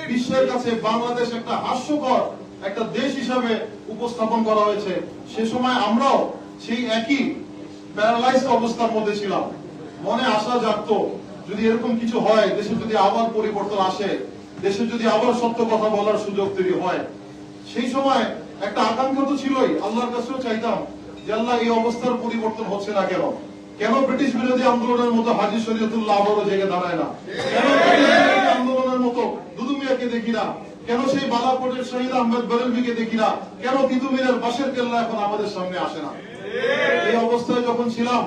S6: বিশ্বের কাছে বাংলাদেশ একটা হাস্যকর একটা দেশ হিসাবে উপস্থাপন করা হয়েছে। সে সময় আমরাও সেই একই প্যারালাইজ অবস্থার মধ্যে ছিলাম। মনে আশা জাগতো যদি এরকম কিছু হয়, দেশে যদি আবার পরিবর্তন আসে, দেশে যদি আবার সত্য কথা বলার সুযোগ তৈরি হয়, সেই সময় একটা আকাঙ্ক্ষা তো ছিলই। আল্লাহর কাছেও চাইতাম যে আল্লাহ এই অবস্থার পরিবর্তন হচ্ছে না কেন? কেন ব্রিটিশ বিরোধী আন্দোলনের মতো হাজী শরীয়তুল্লাহ আবারও জেগে দাঁড়ায় না? কেন ব্রিটিশ বিরোধী আন্দোলনের মতো দুদু মিয়াকে দেখি না? কেন সেই বালাকোটের শহীদ আহমেদ বেরেলভিকে দেখি না? কেন তিতুমিরের বাঁশের কেল্লা এখন আমাদের সামনে আসে না? এই অবস্থায় যখন ছিলাম,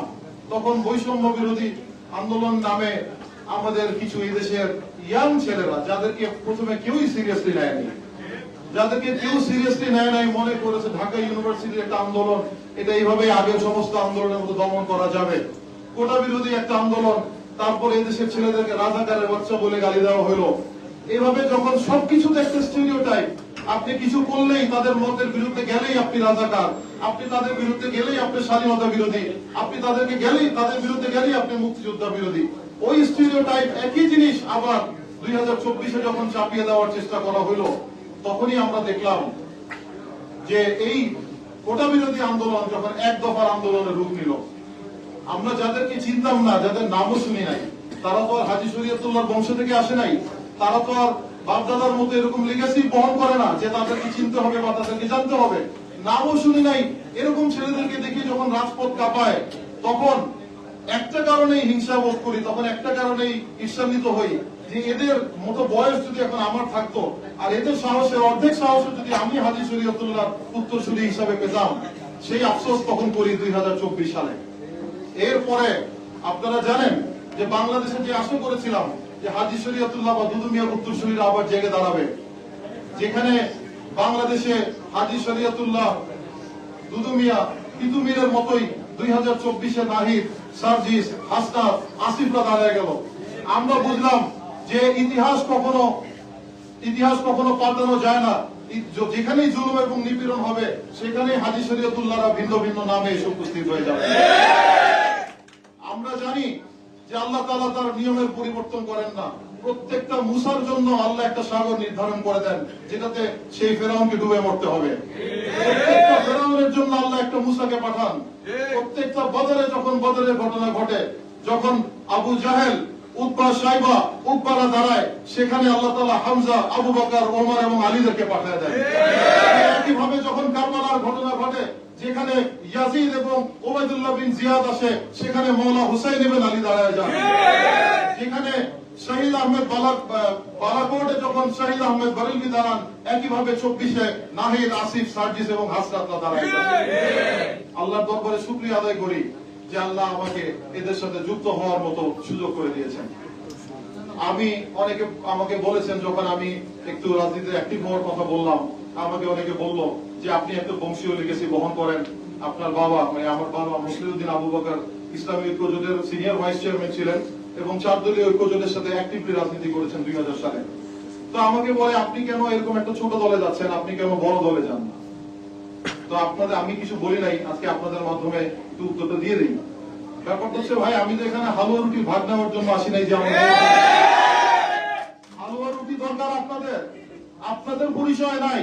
S6: তখন বৈষম্য বিরোধী আন্দোলন নামে আমাদের কিছু এই দেশের ইয়াং ছেলেরা, যাদেরকে প্রথমে কেউই সিরিয়াসলি নেয়নি, মনে করেছে ঢাকা ইউনিভার্সিটির একটা আন্দোলন, এটা এইভাবে আগের সমস্ত আন্দোলনের মতো দমন করা যাবে, কোটা বিরোধী একটা আন্দোলন, তারপরে এদেশের ছেলেদেরকে রাজাকারের বাচ্চা বলে গালি দেওয়া হলো। এইভাবে যখন সবকিছুতে একটা স্টেরিওটাইপ, আপনি কিছু করলেই তাদের মতের বিরুদ্ধে গেলেই আপনি রাজাকার, আপনি তাদের বিরুদ্ধে গেলেই আপনি স্বাধীনতা বিরোধী, আপনি তাদের বিরুদ্ধে গেলেই আপনি মুক্তিযোদ্ধা বিরোধী, ওই স্টেরিওটাইপ একই জিনিস আবার 2024-এ যখন চাপিয়ে দেওয়ার চেষ্টা করা হলো, তখনই আমরা দেখলাম যে এই কোটা বিরোধী আন্দোলন যখন এক দফার আন্দোলনের রূপ নিল, আমরা যাদেরকে চিনতাম না, যাদের নামও শুনি নাই, তারা তো আর হাজী শরীয়তুল্লাহর বংশ থেকে আসে নাই, তারা তো আর বাপদাদার মতো এরকম লেগাসি বহন করে না যে তাদেরকে চিনতে হবে বা তাদেরকে জানতে হবে, নামও শুনি নাই, এরকম ছেলেদেরকে দেখে যখন রাজপথ কাঁপায়, তখন একটা কারণেই হিংসা বোধ করি, তখন একটা কারণেই ঈর্ষান্বিত হই যে এদের মতো বয়স যদি এখন আমার থাকতো, আর এদের সাহসের অর্ধেক সাহস যদি আমি হাজী শরীয়তুল্লাহ উত্তরসূরি হিসাবে পেতাম, সেই আফসোস তখন করি 2024 সালে। এরপরে আপনারা জানেন যে বাংলাদেশে যে আশা করেছিলাম যে হাজী শরীয়তুল্লাহ বা দুদু মিয়ার উত্তরসূরিরা আবার জেগে দাঁড়াবে, যেখানে বাংলাদেশে হাজী শরীয়তুল্লাহ, দুদু মিয়া, তিতুমিরের মতোই 2024-এ নাহিদ, সার্জিস, হাসনাত, আসিফরা দাঁড়িয়ে গেল। আমরা বুঝলাম যে ইতিহাস কখনো পাল্টানো যায় না। যেখানেই জুলুম এবং নিপীড়ন হবে সেখানেই হাজী শরীয়তুল্লাহরা ভিন্ন ভিন্ন নামে এসে উপস্থিত হয়ে যাবে। আমরা জানি যে আল্লাহ তাআলা তার নিয়মের পরিবর্তন করেন না। প্রত্যেকটা মুসার জন্য আল্লাহ একটা সাগর নির্ধারণ করে দেন, যেটাতে সেই ফেরাউনকে ডুবে মরতে হবে। প্রত্যেকটা ফেরাউনের জন্য আল্লাহ একটা মুসাকে পাঠান। প্রত্যেকটা বদরে যখন বদরের ঘটনা ঘটে, যখন আবু জাহেল, উতবা, সাইবা, উকবারা দাঁড়ায়, সেখানে আল্লাহ তাআলা হামজা, আবু বকর, ওমর এবং আলীদেরকে পাঠিয়ে দেন। একইভাবে যখন কারবালার ঘটনা ঘটে, যেখানে ইয়াজিদ এবং ওবায়দুল্লাহ বিন জিয়াদ আসে, সেখানে মওলা হুসাইন ইবনে আলী দাঁড়ায় যান। যেখানে শহীদ আহমেদ বালাকোটে যখন শহীদ আহমেদ বারেলভি দাঁড়ান, একইভাবে 24-এ নাহিদ, আসিফ, সার্জিস এবং হাসনাতরা দাঁড়ায় যান। আল্লাহর দরবারে শুকরিয়া আদায় করি যে আল্লাহ আমাকে এদের সাথে যুক্ত হওয়ার মতো সুযোগ করে দিয়েছেন। অনেকে আমাকে বলেছেন, যখন আমি একটু রাজনীতিতে অ্যাক্টিভ হওয়ার কথা বললাম, আমাকে অনেকে বলল যে আপনি একটা বংশীয় লিগেসি বহন করেন। আপনার বাবা, মানে আমার বাবা মুসলিউদ্দিন আবু বকর ইসলামী ঐক্য জোটের সিনিয়র ভাইস চেয়ারম্যান ছিলেন এবং 4 দলীয় ঐক্য জোটের সাথে অ্যাক্টিভলি রাজনীতি করেছেন 2000 সালে। তো আমাকে বলে, আপনি কেন এরকম একটা ছোট দলে যাচ্ছেন, আপনি কেন বড় দলে যান না? তো আমি কিছু বলি নাই, আজকে আপনাদের মাধ্যমে একটু উত্তরটা দিয়ে দিই। ব্যাপারটা হচ্ছে, ভাই, আমি তো এখানে হালুয়া রুটি ভাগ নেওয়ার জন্য আসি নাই যে আমার হালুয়া রুটি দরকার আপনাদের পরিচয় নাই।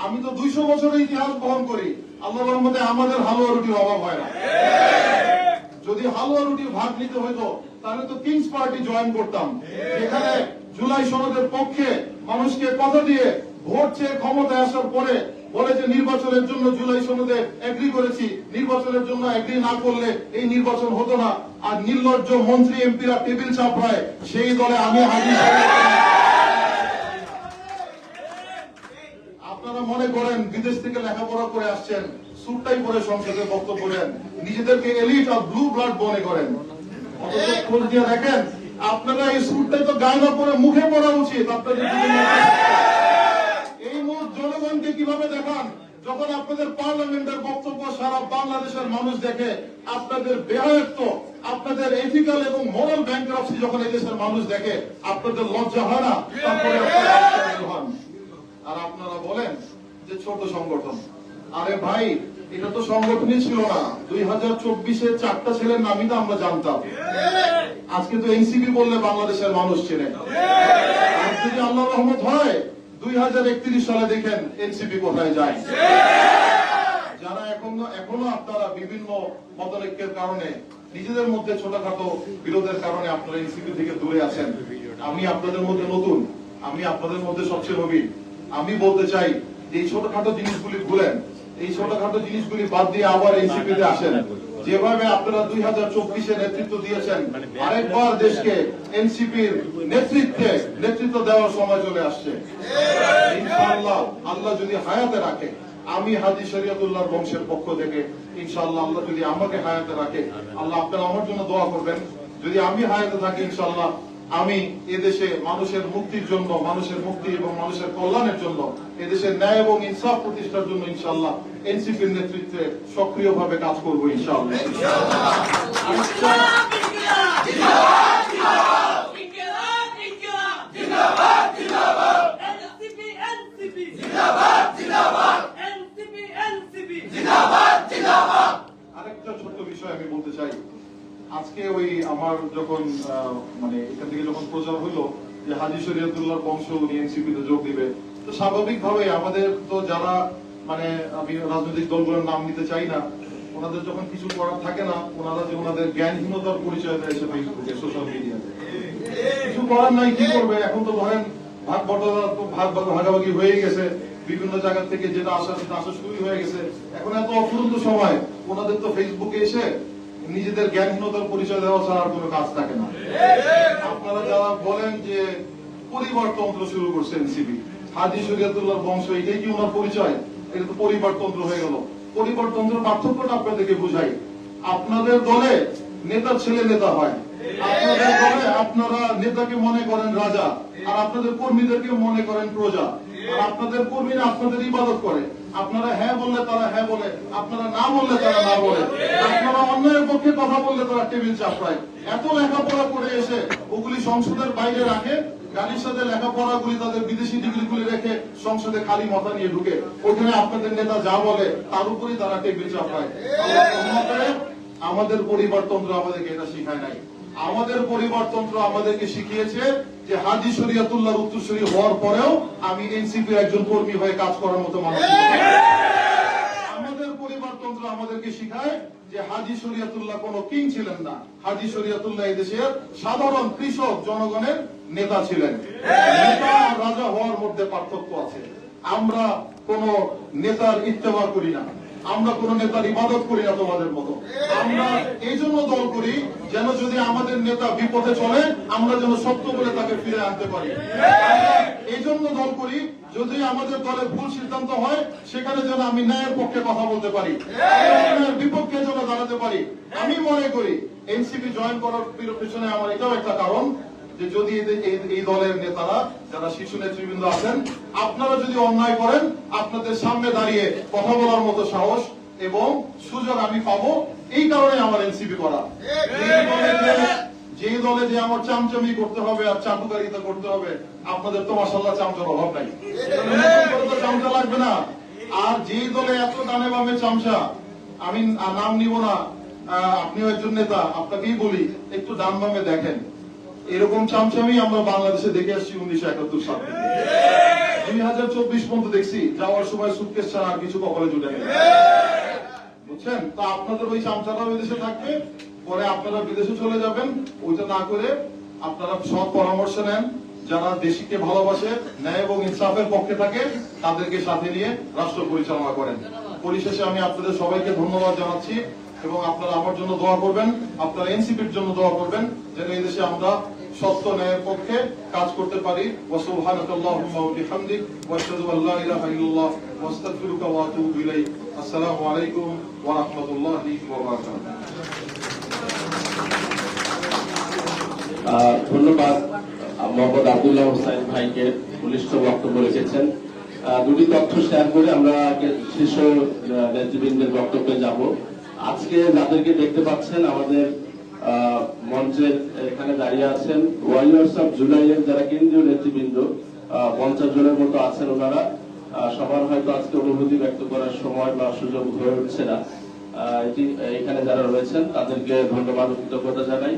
S6: আমি তো 200 বছরের ইতিহাস বহন করি। আল্লাহর রহমতে আমাদের হালুয়া রুটির অভাব হয় না। যদি হালুয়া রুটির ভাগ নিতে হইতো তাহলে তো কিংস পার্টি জয়েন করতাম, যেখানে জুলাই সনদের পক্ষে মানুষকে কথা দিয়ে ভোট চেয়ে ক্ষমতায় আসার পরে বলে যে নির্বাচনের জন্য জুলাই সনদে এগ্রি করেছি, নির্বাচনের জন্য এগ্রি না করলে এই নির্বাচন হতো না। আর নির্লজ্জ মন্ত্রী এমপিরা টেবিল চাপড়ায়, সেই দলে আমি হাজির। আপনারা মনে করেন বিদেশ থেকে লেখাপড়া করে আসছেন, সুটটাই পরে সংসদে বক্তব্য দেন, নিজেদেরকে এলিট আর ব্লু ব্লাড মনে করেন। অথচ খোঁজ দিয়ে দেখেন, আপনারা এই সুটটাই তো গায়ে না পরে মুখে পড়া উচিত আপনাদের। এই মুখ জনগণকে কিভাবে দেখান, যখন আপনাদের পার্লামেন্টের বক্তব্য সারা বাংলাদেশের মানুষ দেখে, আপনাদের বেহায়ত্ব, আপনাদের এথিক্যাল এবং মোরাল ব্যাংক্রাপসি যখন এদেশের মানুষ দেখে, আপনাদের লজ্জা হয় না? তারপরে আপনারা হন আর আপনারা বলেন যে ছোট সংগঠন। আরে ভাই, এটা তো সংগঠনই ছিল না। 2024-এ 4টা ছেলের নামই তো আমরা জানতাম। আজকে তো এনসিপি বললে বাংলাদেশের মানুষ চেনে। আর যদি আল্লাহর রহমত হয়, 2031 সালে দেখেন এনসিপি কোথায় যায়। যারা এখনো আপনারা বিভিন্ন মতৈক্যের কারণে, নিজেদের মধ্যে ছোটখাটো বিরোধের কারণে আপনারা এনসিপি থেকে দূরে আছেন, আমি আপনাদের মধ্যে নতুন, আমি আপনাদের মধ্যে সবচেয়ে নবীন। আমি বলতে চাই যে এই ছোটখাটো জিনিসগুলি ভুলেন, এই ছোটখাটো জিনিসগুলি বাদ দিয়ে আবার এনসিপিতে আসেন। যেভাবে আপনারা 2024-এ নেতৃত্ব দিয়েছেন, আরেকবার দেশকে এনসিপির নেতৃত্ব দেওয়ার সময় চলে আসছে। ইনশাআল্লাহ, আল্লাহ যদি হায়াতে রাখে, আমি হাজী শরীয়তুল্লাহর বংশের পক্ষ থেকে ইনশাআল্লাহ, আল্লাহ যদি আমাকে হায়াতে রাখে, আল্লাহ আপনারা আমার জন্য দোয়া করবেন। যদি আমি হায়াতে থাকি, ইনশাআল্লাহ আমি এদেশে মানুষের মুক্তির জন্য, মানুষের মুক্তি এবং মানুষের কল্যাণের জন্য, এদেশের ন্যায় এবং ইনসাফ প্রতিষ্ঠার জন্য ইনশাআল্লাহ এনসিপির নেতৃত্বে সক্রিয়ভাবে কাজ করবো ইনশাআল্লাহ। আরেকটা ছোট্ট বিষয় আমি বলতে চাই। আজকে আমার যখন মানে এখান থেকে যখন প্রচার হলো যে হাজী শরীয়তুল্লাহর বংশ উনি এনসিপিতে যোগ দিবে, তো স্বাভাবিকভাবে আমাদের তো যারা, মানে আমি রাজনৈতিক দলগুলোর নাম নিতে চাই না, ওনাদের যখন কিছু করার থাকে না, ওনারা যে ওনাদের জ্ঞানহীনতার পরিচয় দেয় ফেসবুকে, সোশ্যাল মিডিয়াতে। কিছু করার নাই, কি করবে? এখন তো ধরেন ভাগ বটরা তো ভাগাভাগি হয়ে গেছে, বিভিন্ন জায়গা থেকে যেটা আসা শুরু হয়ে গেছে। এখন এত অফুরন্ত সময়, ওনাদের তো ফেসবুকে এসে নিজেদের জ্ঞানহীনতার পরিচয় দেওয়া ছাড়া আর কোনো কাজ থাকে না। আপনারা যারা বলেন যে পরিবারতন্ত্র শুরু করছে এনসিপি, হাজী শরীয়তুল্লাহর বংশ, এটাই কি ওনার পরিচয়? এটা তো পরিবারতন্ত্র হয়ে গেল। পরিবারতন্ত্রের পার্থক্যটা আপনাদেরকে বুঝাই। আপনাদের দলে নেতার ছেলে নেতা হয়, আপনাদের দলে আপনারা নেতাকে মনে করেন রাজা, আর আপনাদের কর্মীদেরকে মনে করেন প্রজা। আর আপনাদের কর্মীরা আপনাদের ইবাদত করে, আপনারা হ্যাঁ বললে তারা হ্যাঁ বলে, আপনারা না বললে তারা না বলে, আপনারা অন্যায়ের পক্ষে কথা বললে তারা টেবিল চাপড়ায়। এত লেখাপড়া করে এসে ওগুলি সংসদের বাইরে রাখে, গাড়ির সাথে লেখাপড়াগুলি তাদের বিদেশি ডিগ্রিগুলি রেখে সংসদে খালি মাথা নিয়ে ঢুকে ওখানে আপনাদের নেতা যা বলে তার উপরই তারা টেবিল চাপড়ায়। আমাদের পরিবারতন্ত্র আমাদেরকে এটা শিখায় নাই। আমাদের পরিবারতন্ত্র আমাদেরকে শিখিয়েছে যে হাজী শরিয়াতুল্লাহর উত্তরসূরি হওয়ার পরেও আমি এনসিপির একজন কর্মী হয়ে কাজ করার মতো মানুষ। আমাদের পরিবারতন্ত্র আমাদেরকে শিখায় যে হাজী শরিয়াতুল্লাহ কোন কিং ছিলেন না, হাজী শরিয়াতুল্লাহ এই দেশের সাধারণ কৃষক জনগণের নেতা ছিলেন। নেতা আর রাজা হওয়ার মধ্যে পার্থক্য আছে। আমরা কোন নেতার ইত্তেবা করি না, আমরা কোন নেতার ইবাদত করি না তোমাদের মতো। আমরা এই জন্য দল করি যেন যদি আমাদের নেতা বিপথে চলে আমরা যেন সত্য বলে তাকে ফিরে আনতে পারি। এই জন্য দল করি যদি আমাদের দলে ভুল সিদ্ধান্ত হয় সেখানে যেন আমি ন্যায়ের পক্ষে কথা বলতে পারি, ন্যায়ের বিপক্ষে যেন দাঁড়াতে পারি। আমি মনে করি এনসিপি জয়েন করার পিছনে আমার এটাও একটা কারণ যে যদি এই দলের নেতারা যারা শীর্ষ নেতৃবৃন্দ আছেন আপনারা যদি অন্যায় করেন আপনাদের সামনে দাঁড়িয়ে কথা বলার মতো সাহস এবং সুযোগ আমি পাবো, এই কারণে আমার এনসিপি করা। যে দলে যে আমার চামচামি করতে হবে আর চাটুকারিতা করতে হবে আপনাদের তো মাশাআল্লাহ চামচার অভাব নাই, চামচা লাগবে না। আর যেই দলে এত ডানে বামে চামচা, আমি নাম নিব না, আপনিও একজন নেতা, আপনাকেই বলি একটু ডান বামে দেখেন। এরকম চামচামি আমরা বাংলাদেশে দেখে আসছি 1971 সাল থেকে 2024 পর্যন্ত দেখছি। যাওয়ার সময় সুটকেস ছাড়া আর কিছু কপালে জুটে নেই, বুঝছেন? তো আপনাদের ওই চামচাটাও বিদেশে থাকবে, পরে আপনারা বিদেশে চলে যাবেন। ওইটা না করে আপনারা সব পরামর্শ নেন, যারা দেশকে ভালোবাসে, ন্যায় এবং ইনসাফের পক্ষে থাকে তাদেরকে সাথে নিয়ে রাষ্ট্র পরিচালনা করেন। পরিশেষে আমি আপনাদের সবাইকে ধন্যবাদ জানাচ্ছি এবং আপনারা আমার জন্য দোয়া করবেন, আপনারা এনসিপির জন্য দোয়া করবেন যেন এই দেশে আমরা সত্য ন্যায়ের পক্ষে কাজ করতে পারি। ওয়া সুবহানাকাল্লাহুম্মা ওয়া বিহামদিক ওয়া আশহাদু আল্লা ইলাহা ইল্লাল্লাহ ওয়া আস্তাগফিরুকা ওয়া আতুবু ইলাইক। আসসালামু আলাইকুম ওয়া রাহমাতুল্লাহি ওয়া বারাকাতুহু।
S3: ধন্যবাদ মোহাম্মদ আব্দুল্লাহ হোসেন ভাইকে, বলিষ্ঠ বক্তব্য রেখেছেন। দুটি তথ্য শেয়ার করে আমরা শীর্ষ নেতৃবৃন্দের বক্তব্যে যাব। আজকে যাদেরকে দেখতে পাচ্ছেন আমাদের মঞ্চের এখানে দাঁড়িয়ে আছেন ওয়ারিয়র্স অফ জুলাইয়ের যারা কেন্দ্রীয় নেতৃবৃন্দ 50 জনের মতো আছেন। ওনারা সবার হয়তো আজকে অনুভূতি ব্যক্ত করার সময় বা সুযোগ হয়ে উঠছে না। এখানে যারা রয়েছেন তাদেরকে ধন্যবাদ ও কৃতজ্ঞতা জানাই।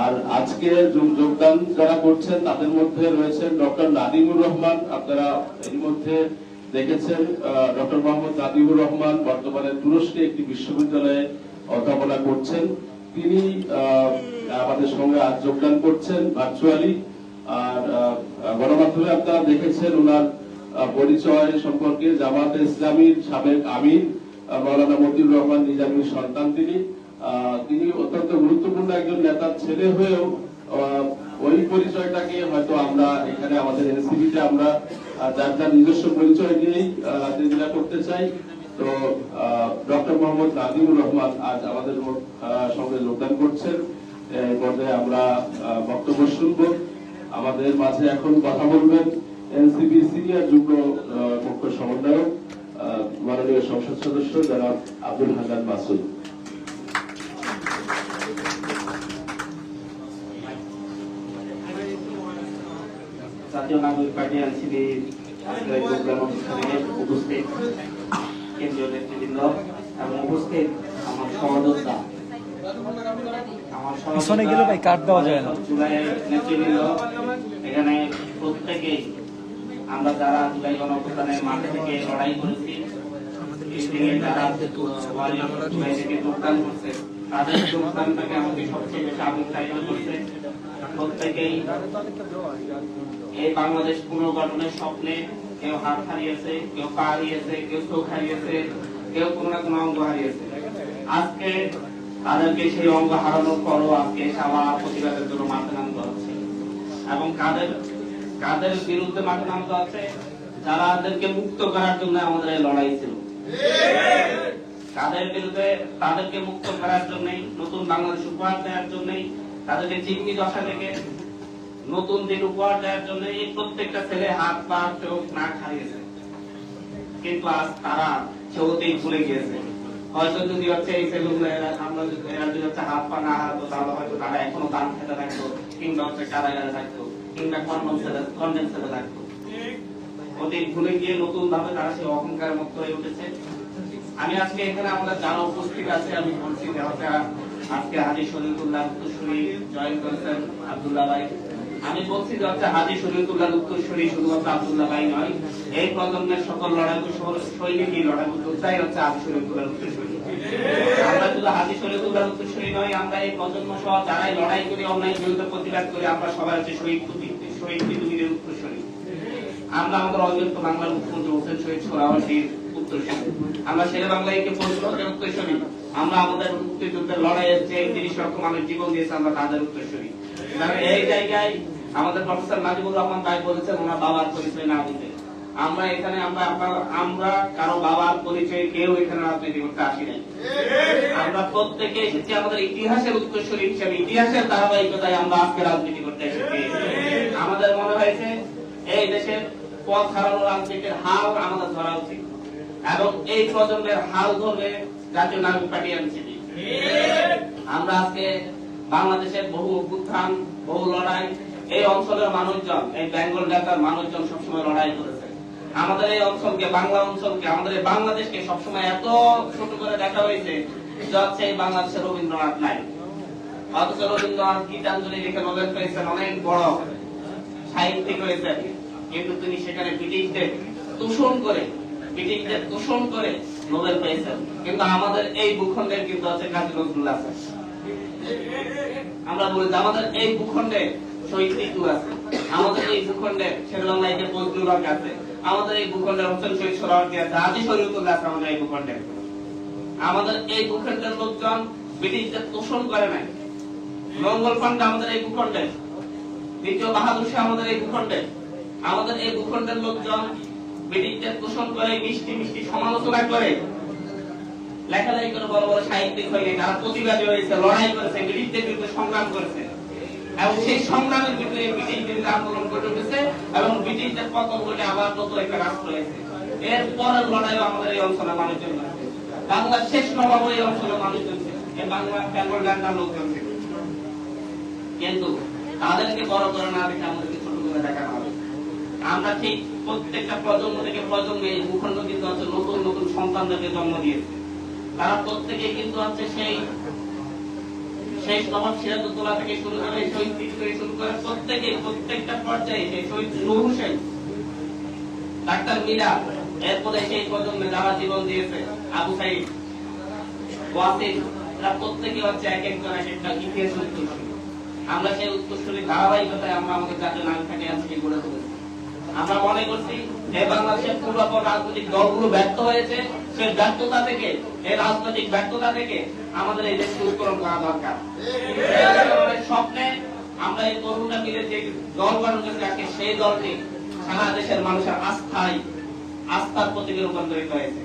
S3: আর আজকে যোগদান যারা করছেন তাদের মধ্যে রয়েছেন ডক্টর নাদিমুর রহমান। আপনারা এর মধ্যে দেখেছেন ডক্টর মোহাম্মদ নাদিমুর রহমান বর্তমানে তুরস্কে একটি বিশ্ববিদ্যালয়ে অধ্যাপনা করছেন। তিনি আমাদের সঙ্গে আজ যোগদান করছেন ভার্চুয়ালি। আর গণমাধ্যমে আপনারা দেখেছেন ওনার পরিচয় সম্পর্কে। জামাতে ইসলামীর সাবেক আমির মাওলানা মতিউর রহমান নিজামীর সন্তান তিনি। তিনি অত্যন্ত গুরুত্বপূর্ণ একজন নেতার ছেলে হয়েও ওই পরিচয়টাকে হয়তো আমরা এখানে আমাদের এনসিপিতে আমরা যার যার নিজস্ব পরিচয় দিয়েই রাজনীতিটা করতে চাই। তো ডক্টর মোহাম্মদ নাদিমুর রহমান আজ আমাদের সঙ্গে যোগদান করছেন। এই পর্যায়ে আমরা বক্তব্য শুনব। আমাদের মাঝে এখন কথা বলবেন এনসিপি সিনিয়র যুগ্ম মুখ্য সমন্বয়ক মাননীয় সংসদ সদস্য জনাব আব্দুল হান্নান মাসুদ।
S7: জাতীয় নাগরিক পার্টি এনসিপি অনুষ্ঠানে উপস্থিত কেন্দ্রীয় নেতৃবৃন্দ এবং উপস্থিত আমার সহযোদ্ধা,
S1: পিছনে গেলে ভাই কাট দেওয়া যায় না।
S7: জুলাইয়ের নেতৃবৃন্দ, এখানে প্রত্যেকেই আমরা যারা জুলাই গণঅভ্যুত্থানের মাঠে থেকে লড়াই করেছি, যারা জুলাই থেকে যোগদান করছে, তাদের যোগদানটাকে আমাকে সবচেয়ে বেশি আবেগতাড়িত করছে। প্রত্যেকেই এই বাংলাদেশ পুনর্গঠনের স্বপ্নে কেউ হাত হারিয়েছে, কেউ পা হারিয়েছে, কেউ চোখ হারিয়েছে, কেউ কোনো না কোনো অঙ্গ হারিয়েছে। আজকে তাদেরকে সেই অঙ্গ হারানোর পরও আজকে সারা প্রতিবাদের জন্য মাঠে নামতে হচ্ছে। এবং কাদের বিরুদ্ধে মাঠে নামতে হচ্ছে? যারাদেরকে মুক্ত করার জন্য আমাদের এই লড়াই ছিল। কাদের বিরুদ্ধে? তাদেরকে মুক্ত করার জন্যই, নতুন বাংলাদেশ উপহার দেওয়ার জন্যই, তাদেরকে চিমনি দশা থেকে নতুন দিন উপহার দেওয়ার জন্য এই প্রত্যেকটা ছেলে হাত পা চোখ নাক হারিয়েছে। কিন্তু আজ তারা সে অতীত ভুলে গিয়েছে। হয়তো যদি হচ্ছে এই সেলুনে আমরা এরা যদি হচ্ছে হাত পা না হারাতো তাহলে হয়তো তারা এখনো দান খেতে থাকতো, কিংবা হচ্ছে কারাগারে থাকতো, কিংবা কন্ডেম সেলে থাকতো। অতীত ভুলে গিয়ে নতুন ভাবে তারা সেই অহংকারের মুক্ত হয়ে উঠেছে। আমি আজকে এখানে আমাদের যারা উপস্থিত আছে আমি বলছি যে হচ্ছে আজকে হাজী শরীয়তুল্লাহ উত্তরসূরি জয়েন করেছেন আব্দুল্লাহ ভাই। আমি বলছি যে হচ্ছে হাজী শরীয়তুল্লাহ উত্তরসূরি শুধুমাত্র আব্দুল্লাহ ভাই নয়, এই প্রজন্মের সকল লড়াকু সৈনিকই লড়াকু যোদ্ধাই হচ্ছে হাজী শরীয়তুল্লাহ উত্তরসূরি। আমরা শুধু হাজী শরীয়তুল্লাহ উত্তরসূরি নয়, আমরা এই প্রজন্ম সহ যারাই লড়াই করি, অন্যায় বিরুদ্ধে প্রতিবাদ করি, আমরা সবাই হচ্ছে শহীদ পৃথিবীর উত্তরসূরি। আমরা আমাদের অবিভক্ত বাংলার মুখ্যমন্ত্রী হোসেন শহীদ সোহরাওয়ার্দীর উত্তরসূরি, আমরা শেরে বাংলাকে পরিচালকের উত্তরসূরি, আমরা আমাদের মুক্তিযুদ্ধের লড়াইয়ের যে ৩০ লক্ষ মানুষ জীবন দিয়েছে আমরা তাদের উত্তরসূরি। এই জায়গায় আমাদের প্রফেসর নাজিবুর রহমান ভাই বলেছেন ওনার বাবার পরিচয় না দিতে। আমরা এখানে আমরা কারো বাবার পরিচয় কেউ এখানে রাজনীতি করতে আসি নাই। আমরা প্রত্যেকে এসেছি আমাদের ইতিহাসের উত্তরসূরি হিসেবে, ইতিহাসের ধারাবাহিকতায় আমরা আজকে রাজনীতি করতে এসেছি। আমাদের মনে হয়েছে এই দেশের পথ হারানো রাজনীতির হাল আমাদের ধরা উচিত, এবং এই প্রজন্মের হাল ধরবে জাতীয় নাগরিক পার্টি এনসিপি। আমরা আজকে বাংলাদেশের বহু অভ্যুত্থান, বহু লড়াই, এই অঞ্চলের মানুষজন, এই বেঙ্গল ডেল্টার মানুষজন সবসময় লড়াই করেছে। আমাদের এই অঞ্চলকে, বাংলা অঞ্চলকে, আমাদের এই বাংলাদেশকে সবসময় এত ছোট করে দেখা হয়েছে যে হচ্ছে এই বাংলাদেশের রবীন্দ্রনাথ নাই। অথচ রবীন্দ্রনাথ গীতাঞ্জলি লিখে নোবেল পেয়েছেন, অনেক বড় সাহিত্যিক হয়েছেন, কিন্তু তিনি সেখানে ব্রিটিশদের তোষণ করে নোবেল পেয়েছেন। কিন্তু আমাদের এই ভূখণ্ডের কিন্তু আছে কাজী নজরুল আছে, আমরা বলি যে আমাদের এই ভূখণ্ডে শহীদ টিটু আছে, আমাদের এই ভূখণ্ডে শেরেবাংলা একে ফজলুল হক আছে, আমাদের এই ভূখণ্ডে হোসেন শহীদ সোহরাওয়ার্দী আছে, হাজী শরীয়তুল্লাহ আছে আমাদের এই ভূখণ্ডে। আমাদের এই ভূখণ্ডের লোকজন ব্রিটিশদের তোষণ করে নাই। মঙ্গল পান্ডা আমাদের এই ভূখণ্ডে, দ্বিতীয় বাহাদুর শাহ আমাদের এই ভূখণ্ডে। আমাদের এই ভূখণ্ডের লোকজন ব্রিটিশদের তোষণ করে, মিষ্টি মিষ্টি সমালোচনা করে, লেখালেখি করে বড় বড় সাহিত্যিক হয়নি, তারা প্রতিবাদী হয়েছে, লড়াই করেছে, ব্রিটিশদের বিরুদ্ধে সংগ্রাম করেছে, এবং সেই সংগ্রামের বিরুদ্ধে ব্রিটিশদের আন্দোলন করে উঠেছে, এবং ব্রিটিশদের পতন ঘটে আবার নতুন একটা রাষ্ট্র হয়েছে। এর পরের লড়াইও আমাদের এই অঞ্চলের মানুষজন, বাংলার শেষ নবাব এই অঞ্চলের মানুষজন, এই বাংলা বেঙ্গল ডেল্টার লোকজন। কিন্তু তাদেরকে বড় করে না দেখে আমাদেরকে ছোট করে দেখানো হবে। আমরা ঠিক প্রত্যেকটা প্রজন্ম থেকে প্রজন্মে এই ভূখণ্ড কিন্তু হচ্ছে নতুন নতুন সন্তানদেরকে জন্ম দিয়েছে। তারা প্রত্যেকে কিন্তু হচ্ছে সেই নবাব সিরাজউদ্দৌলা থেকে শুরু করে, শহীদ টিটু থেকে শুরু করে, প্রত্যেকটা পর্যায়ে সেই শহীদ নূর হোসেন, ডাক্তার মীরা, এরপরে সেই প্রজন্মে যারা জীবন দিয়েছে, আবু সাইদ, ওয়াসিম, এরা প্রত্যেকে হচ্ছে এক একজন এক একটা ইতিহাস উত্তরসূরি। আমরা সেই উত্তরসূরি ধারাবাহিকতায় আমরা আমাদের জাতীয় নাগরিক পার্টি আজকে গড়ে তুলেছি। আমরা মনে করছি এই বাংলাদেশের পূর্বাপর রাজনৈতিক দলগুলো ব্যর্থ হয়েছে, সেই ব্যর্থতা থেকে, এই রাজনৈতিক ব্যর্থতা থেকে আমাদের এই দেশকে উত্তরণ করা দরকার। স্বপ্নে আমরা এই তরুণরা মিলে যে দল গঠন করেছি আজকে, সেই দলটি সারা দেশের মানুষের আস্থার প্রতীকে রূপান্তরিত হয়েছে।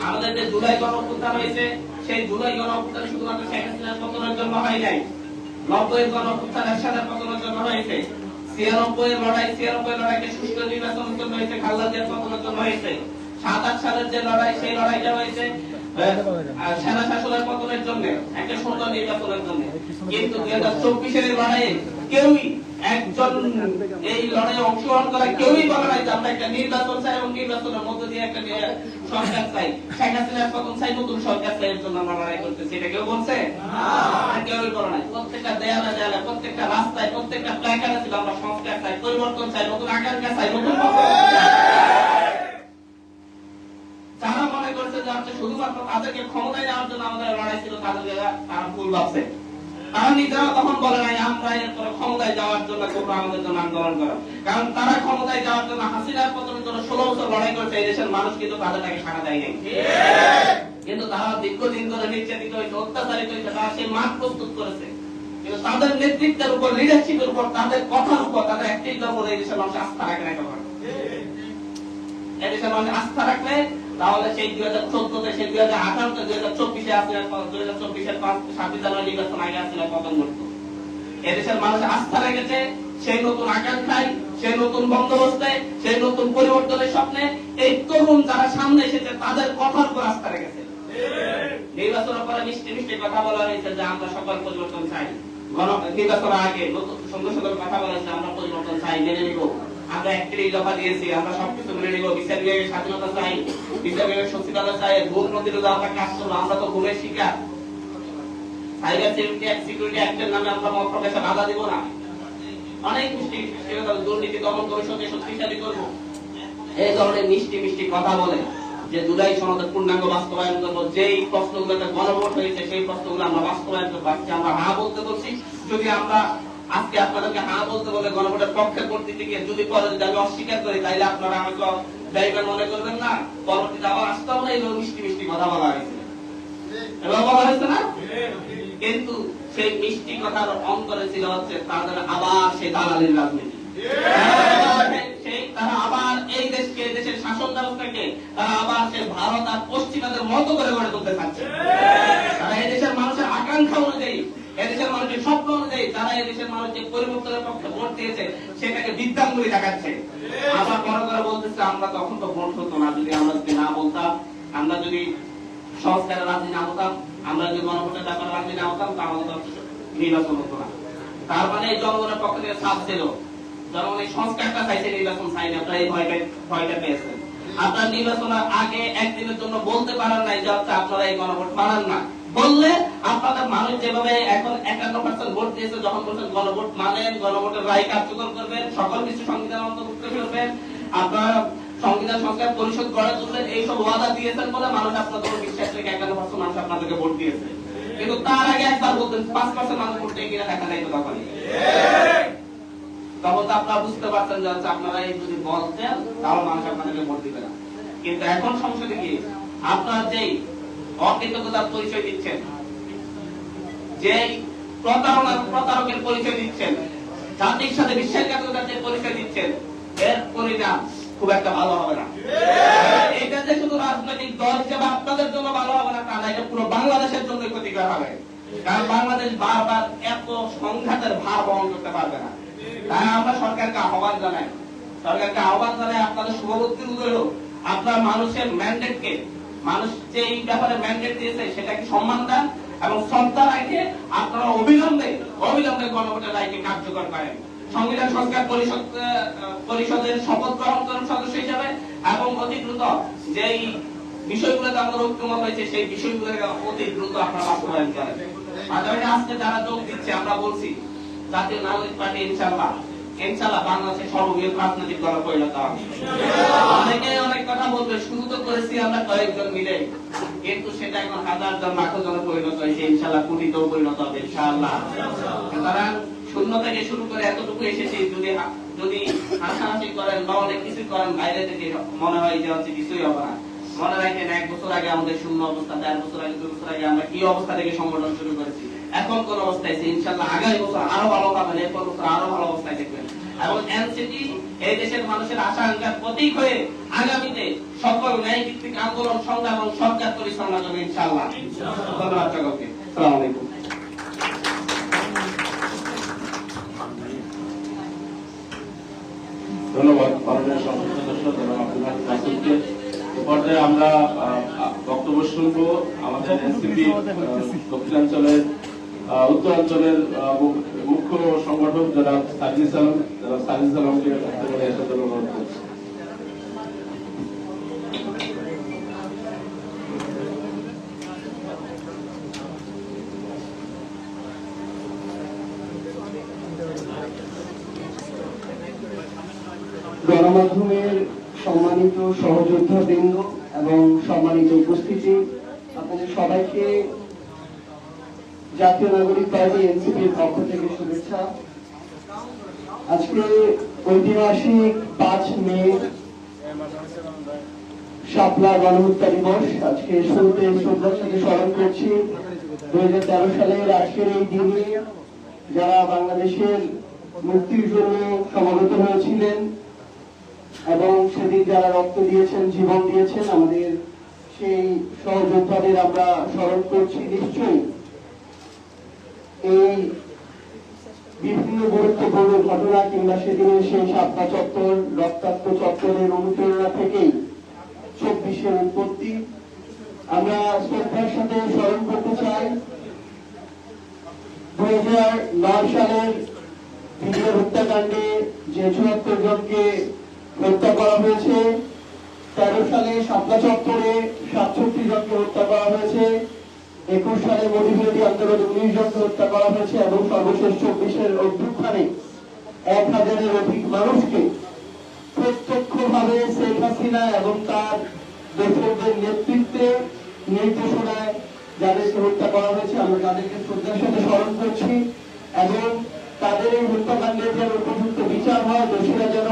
S7: আমাদের যে জুলাই গণঅভ্যুত্থান হয়েছে, সেই জুলাই গণঅভ্যুত্থান শুধুমাত্র শেখ হাসিনার পতনের জন্য হয় নাই, 90-এর গণঅভ্যুত্থান এরশাদের পতনের জন্য হয়েছে, 96-এর লড়াইকে সুষ্ঠু নির্বাচনের জন্য হয়েছে, খালেদা জিয়ার পতনের জন্য হয়েছে, ৭-৮ সালের যে লড়াই, সেই লড়াইটা হয়েছে সেনা শাসনের পতনের জন্য, একটা সুন্দর নির্বাচনের জন্য। কিন্তু 2024-এর লড়াইয়ে কেউই, একজন এই লড়াইয়ে অংশগ্রহণ করা কেউই বলে নাই যে আমরা একটা নির্বাচন চাই এবং নির্বাচনের মধ্য দিয়ে একটা সরকার চাই, শেখ হাসিনার পতন চাই, নতুন সরকার চাই, এর জন্য আমরা লড়াই করতেছি। এটা কেউ বলছে? কেউই বলে নাই। প্রত্যেকটা দেয়ালে, প্রত্যেকটা রাস্তায়, প্রত্যেকটা প্ল্যাকার্ডে ছিল আমরা সংস্কার চাই, পরিবর্তন চাই, নতুন আকাঙ্ক্ষা চাই, নতুন যারা মনে করছে যে হচ্ছে শুধুমাত্র তাদেরকে ক্ষমতায় নেওয়ার জন্য আমাদের লড়াই ছিল, তাদেরকে তারা ভুল ভাবছে। তারা নিজেরা তখন বলে নাই আমরা এরপরে ক্ষমতায় যাওয়ার জন্য তোমরা আমাদের জন্য আন্দোলন করো, কারণ তারা ক্ষমতায় যাওয়ার জন্য, হাসিনার পতনের জন্য 16 বছর লড়াই করছে। এই দেশের মানুষ কিন্তু তাদেরকে সাড়া দেয় নাই, কিন্তু তারা দীর্ঘদিন ধরে নির্যাতিত হয়েছে, অত্যাচারিত হয়েছে, তারা সেই মাঠ প্রস্তুত করেছে। কিন্তু তাদের নেতৃত্বের উপর, লিডারশিপের উপর, তাদের কথার উপর, তাদের অ্যাক্টিভিটির উপর এই দেশের মানুষ আস্থা রাখে না। তখন এই দেশের মানুষ আস্থা রাখলে তাহলে সেই 2014-তে, সেই 2018-তে, 2024-এ আসলে 2024-এর 5 জানুয়ারি নির্বাচন আগে আসলে পতন ঘটত। এদেশের মানুষ আস্থা রেখেছে সেই নতুন আকাঙ্ক্ষায়, সেই নতুন বন্দোবস্তে, সেই নতুন পরিবর্তনের স্বপ্নে এই তরুণ যারা সামনে এসেছে তাদের কথার উপর আস্থা রেখেছে। নির্বাচনের পরে মিষ্টি মিষ্টি কথা বলা হয়েছে যে আমরা সকল পরিবর্তন চাই। নির্বাচনের আগে নতুন সুন্দর সুন্দর কথা বলা হয়েছে, আমরা পরিবর্তন চাই, মেনে নিব। আমরা 31 দফা দিয়েছি, আমরা সবকিছু মেনে নিব। বিচার বিভাগের স্বাধীনতা চাই, বিচার বিভাগের সচিবালয় চাই, ভুল প্রতিরোধ আমরা কাজ করবো, আমরা তো ভুলের শিকার। সাইবার সিকিউরিটি অ্যাক্টের নামে আমরা মত প্রকাশে বাধা দিব না। অনেক মিষ্টি দুর্নীতি দমন কমিশনকে শক্তিশালী করবো। এই ধরনের মিষ্টি মিষ্টি কথা বলে যে জুলাই সনদের পূর্ণাঙ্গ বাস্তবায়ন করবো, যেই প্রশ্নগুলোতে গণভোট হয়েছে সেই প্রশ্নগুলো আমরা বাস্তবায়ন করবো। আজকে আমরা হ্যাঁ বলতে বলছি, যদি আমরা আজকে আপনাদেরকে হ্যাঁ বলতে বলে গণভোটের পক্ষে ভোট দিতে গিয়ে যদি পরে যদি আমি অস্বীকার করি, তাইলে আপনারা আমাকে ড্রাইভার মনে করবেন না, পরবর্তীতে আবার আসতে হবে না। এইভাবে মিষ্টি মিষ্টি কথা বলা হয়েছে, এবার বলা হয়েছে না? কিন্তু সেই মিষ্টি কথার অন্তরে ছিল হচ্ছে তাদের আবার সেই দালালির রাজনীতি। তারা আবার এই দেশকে, দেশের শাসন ব্যবস্থাকে তারা আবার সেই ভারত আর পশ্চিমাদের মতো করে গড়ে তুলতে চাচ্ছে। তারা এই দেশের মানুষের আকাঙ্ক্ষা অনুযায়ী, এদেশের মানুষের স্বপ্ন অনুযায়ী তারা এদেশের মানুষ যে পরিবর্তনের পক্ষে ভোট দিয়েছে সেটাকে বিদ্যাঙ্গুলি দেখাচ্ছে। আবার বড় করে বলতেছে আমরা তখন তো ভোট হতো না, যদি আমরা যদি না বলতাম, আমরা যদি সংস্কারের রাজি না হতাম, আমরা যদি গণভোটের ব্যাপারে রাজি না হতাম, তা আমাদের নির্বাচন হতো না। তার মানে জনগণের পক্ষ থেকে চাপ ছিল, জনগণ এই সংস্কারটা চাইছে, নির্বাচন চাইনি। আপনারা এই ভয়টা পেয়েছেন। আপনার নির্বাচনের আগে একদিনের জন্য বলতে পারেন নাই যে আপনারা এই গণভোট মানান না। বললে আপনাদের মানুষ যেভাবে এখন 51% ভোট দিয়েছে, যখন বলছেন গণভোট মানেন, গণভোটের রায় কার্যকর করবেন, সকল কিছু সংবিধান অন্তর্ভুক্ত করবেন, আপনারা সংবিধান সংস্কার পরিষদ গড়ে তুলবেন, এইসব ওয়াদা দিয়েছেন বলে মানুষ আপনাদের উপর বিশ্বাস রেখে 51% মানুষ আপনাদেরকে ভোট দিয়েছে। কিন্তু তার আগে একবার বলতেন 5% মানুষ ভোট দিয়ে কিনা দেখা যায় তো তখনই। তখন তো আপনারা বুঝতে পারছেন যে আপনারা এই যদি বলতেন তাহলে মানুষ আপনাদেরকে ভোট দিবে না। কিন্তু এখন সংসদে গিয়ে আপনারা যেই অকৃতজ্ঞতার পরিচয় দিচ্ছেন, যেই প্রতারকের পরিচয় দিচ্ছেন, জাতির সাথে বিশ্বাসঘাতকতার যে পরিচয় দিচ্ছেন, এর পরিণাম খুব একটা ভালো হবে না। এটা যে শুধু রাজনৈতিক দল হিসেবে আপনাদের জন্য ভালো হবে না তা না, এটা পুরো বাংলাদেশের জন্য ক্ষতিকর হবে। কারণ বাংলাদেশ বারবার এত সংঘাতের ভার বহন করতে পারবে না। তাই আমরা সরকারকে আহ্বান জানাই, আপনাদের শুভবুদ্ধির উদয় হোক, আপনার মানুষের ম্যান্ডেটকে, মানুষ যে এই ব্যাপারে ম্যান্ডেট দিয়েছে সেটাকে সম্মান দেন এবং শ্রদ্ধা রেখে আপনারা অবিলম্বে গণভোটের রায়কে কার্যকর করেন। সংবিধান সংস্কার পরিষদের শপথ গ্রহণ করেন সদস্য হিসাবে এবং অতি দ্রুত যেই বিষয়গুলোতে আমাদের ঐক্যমত হয়েছে সেই বিষয়গুলোকে অতি দ্রুত আপনারা বাস্তবায়ন করেন। পাশাপাশি আজকে যারা যোগ দিচ্ছে, আমরা বলছি জাতীয় নাগরিক পার্টি ইনশাআল্লাহ বাংলাদেশের সর্ববৃহৎ রাজনৈতিক দলে পরিণত হবে। অনেকে অনেক কথা বলবে, শুরু তো করেছি আমরা কয়েকজন মিলে, কিন্তু সেটা এখন হাজার জন লাখ জনে পরিণত হয়েছে, ইনশাআল্লাহ কোটিতেও পরিণত হবে ইনশাআল্লাহ। সুতরাং শূন্য থেকে শুরু করে এতটুকু এসেছি, যদি হাসাহাসি করেন বা অনেক কিছু করেন বাইরে থেকে, মনে হয় যে হচ্ছে কিছুই হবে না। মনে রাখেন 1 বছর আগে আমাদের শূন্য অবস্থা, 1.5 বছর আগে, 2 বছর আগে আমরা কি অবস্থা থেকে সংগঠন শুরু করেছি, এখন কোন অবস্থায় আছে। ইনশাআল্লাহ আগামী বছর আরো ভালো পাবেন, এরপর বছর আরো ভালো অবস্থায় দেখবেন। এবং এনসিপি এই দেশের মানুষের আশা আকাঙ্ক্ষার প্রতীক হয়ে আগামীতে সকল ন্যায় ভিত্তিক আন্দোলন, সংগ্রাম এবং সরকার পরিচালনা করবে ইনশাআল্লাহ। ধন্যবাদ সকলকে। আসসালামু আলাইকুম।
S3: ধন্যবাদ মাননীয় সংসদ সদস্য জনাব আব্দুল হামিদ মাসুদকে। এ পর্যায়ে আমরা বক্তব্য শুনবো আমাদের এনসিপি দক্ষিণাঞ্চলের উত্তরাঞ্চলের মুখ্য সংগঠক জনাব সাজিদ আলমকে আসার জন্য অনুরোধ করছি।
S8: গণমাধ্যমের সম্মানিত সহযোদ্ধাবৃন্দ এবং সম্মানিত উপস্থিতি, আপনাদের সবাইকে জাতীয় নাগরিক পার্টি এনসিপির পক্ষ থেকে শুভেচ্ছা। আজকে ঐতিহাসিক 5 মে শাপলা গণহত্যা দিবস। আজকে শুরুতে শ্রদ্ধার সাথে স্মরণ করছি 2013 সালের আজকের এই দিনে যারা বাংলাদেশের মুক্তির জন্য সমাগত হয়েছিলেন এবং সেদিন যারা রক্ত দিয়েছেন, জীবন দিয়েছেন, আমাদের সেই সহযোদ্ধাদের আমরা স্মরণ করছি। নিশ্চয়ই এই বিভিন্ন গুরুত্বপূর্ণ ঘটনা কিংবা সেদিনের সেই শাপলা চত্বর রক্তাক্ত চত্বরের অনুপ্রেরণা থেকেই 24-এর উৎপত্তি। আমরা শ্রদ্ধার সাথে স্মরণ করতে চাই 2009 সালের ভিডিও হত্যাকাণ্ডে যে 74 জনকে হত্যা করা হয়েছে, 13 সালে শাপলা চত্বরে 67 জনকে হত্যা করা হয়েছে, 21 সালে মোদিবিরোধী আন্দোলনে 19 জনকে হত্যা করা হয়েছে এবং সর্বশেষ 24-এর অভ্যুত্থানে 1000-এর অধিক মানুষকে প্রত্যক্ষভাবে শেখ হাসিনা এবং তার দোসরদের নেতৃত্বে নির্দেশনায় যাদেরকে হত্যা করা হয়েছে, আমরা তাদেরকে শ্রদ্ধার সাথে স্মরণ করছি এবং তাদের এই হত্যাকাণ্ডের যেন উপযুক্ত বিচার হয়, দোষীরা যেন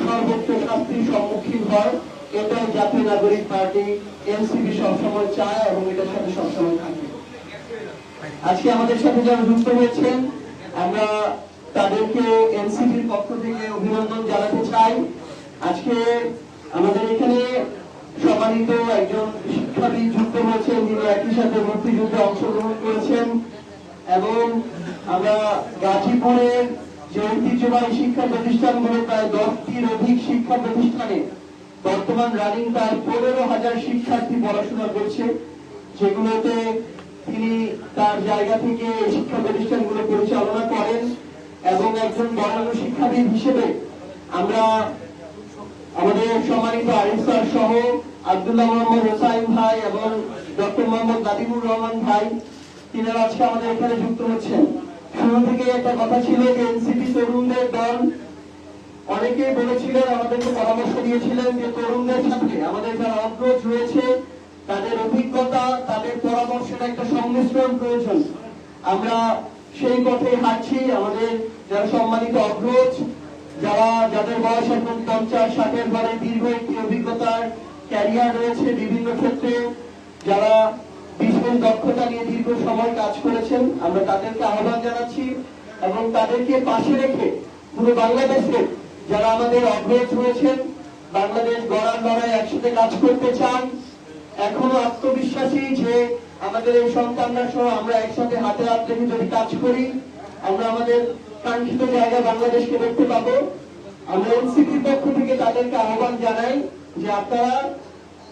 S8: সর্বোচ্চ শাস্তির সম্মুখীন হয়, এটাই জাতীয় নাগরিক পার্টি এনসিপি সবসময় চায় এবং এটার সাথে সবসময় থাকবে। আজকে আমাদের সাথে যারা যুক্ত হয়েছেন, আমরা তাদেরকে এনসিপির পক্ষ থেকে অভিনন্দন জানাতে চাই। আজকে আমাদের এখানে সম্মানিত একজন শিক্ষাবিদ যুক্ত হয়েছেন, যিনি একই সাথে মুক্তিযুদ্ধে অংশগ্রহণ করেছেন এবং আমরা গাজীপুরের যে ঐতিহ্যবাহী শিক্ষা প্রতিষ্ঠানগুলো প্রায় 10টির অধিক শিক্ষা প্রতিষ্ঠানে বর্তমান রানিং তার 15,000 শিক্ষার্থী পড়াশোনা করছে, যেগুলোতে তিনি তার জায়গা থেকে শিক্ষা প্রতিষ্ঠানগুলো পরিচালনা করেন এবং একজন বরেণ্য শিক্ষাবিদ হিসেবে আমরা আমাদের সম্মানিত আরিফ স্যার সহ আব্দুল্লাহ মোহাম্মদ হোসাইন ভাই এবং ডক্টর মোহাম্মদ নাদিমুর রহমান ভাই, তিনারা আজকে আমাদের এখানে যুক্ত হচ্ছেন। শুরু থেকে একটা কথা ছিল যে এনসিপি তরুণদের দল, অনেকেই বলেছিলেন, আমাদেরকে পরামর্শ দিয়েছিলেন যে তরুণদের সাথে আমাদের যারা অগ্রজ রয়েছে তাদের অভিজ্ঞতা, তাদের পরামর্শের একটা সংমিশ্রণ প্রয়োজন। আমরা সেই পথে হাঁটছি। আমাদের যারা সম্মানিত অগ্রজ, যাদের বয়স এখন 50-60-এর ঘরে দীর্ঘ একটি অভিজ্ঞতার ক্যারিয়ার রয়েছে বিভিন্ন ক্ষেত্রে, যারা বিশেষ দক্ষতা নিয়ে দীর্ঘ সময় কাজ করেছেন, আমরা তাদেরকে আহ্বান জানাচ্ছি এবং তাদেরকে পাশে রেখে পুরো বাংলাদেশে যারা আমাদের অগ্রজ রয়েছেন, বাংলাদেশ গড়ার লড়াই একসাথে কাজ করতে চান, এখনো আত্মবিশ্বাসী যে আমাদের এই সন্তানরা সহ আমরা একসাথে হাতে হাত রেখে যদি কাজ করি, আমরা আমাদের কাঙ্ক্ষিত জায়গায় বাংলাদেশকে দেখতে পাবো। আমরা এনসিপির পক্ষ থেকে তাদেরকে আহ্বান জানাই যে আপনারা